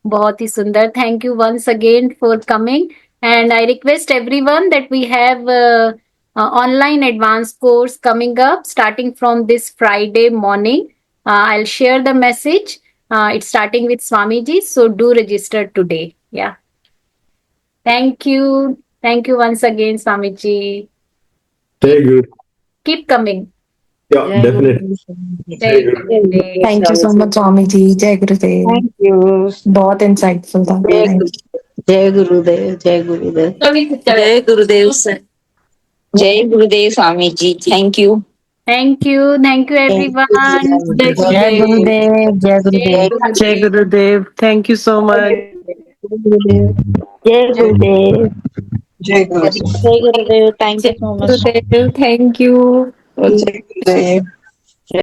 बहुत ही सुंदर। Thank you once again for coming and I request everyone that we have online advanced course coming up starting from this Friday morning. I'll share the message. It's starting with Swamiji, so do register today. Yeah. Thank you. Thank you once again, Swamiji. Thank you. Keep coming. Yeah, definitely. Jai Gurudev. Thank you so much Swami ji. जय Gurudev. Thank you. बहुत insightful था। जय गुरुदेव, जय गुरुदेव। जय गुरुदेव sir. जय Gurudev Swami ji, thank you. Thank you. Thank you, everyone. जय गुरुदेव, जय गुरुदेव, जय Gurudev, thank you so much. जय गुरुदेव, जय Gurudev, thank you so much. Gurudev thank you. जय गुरुदेव।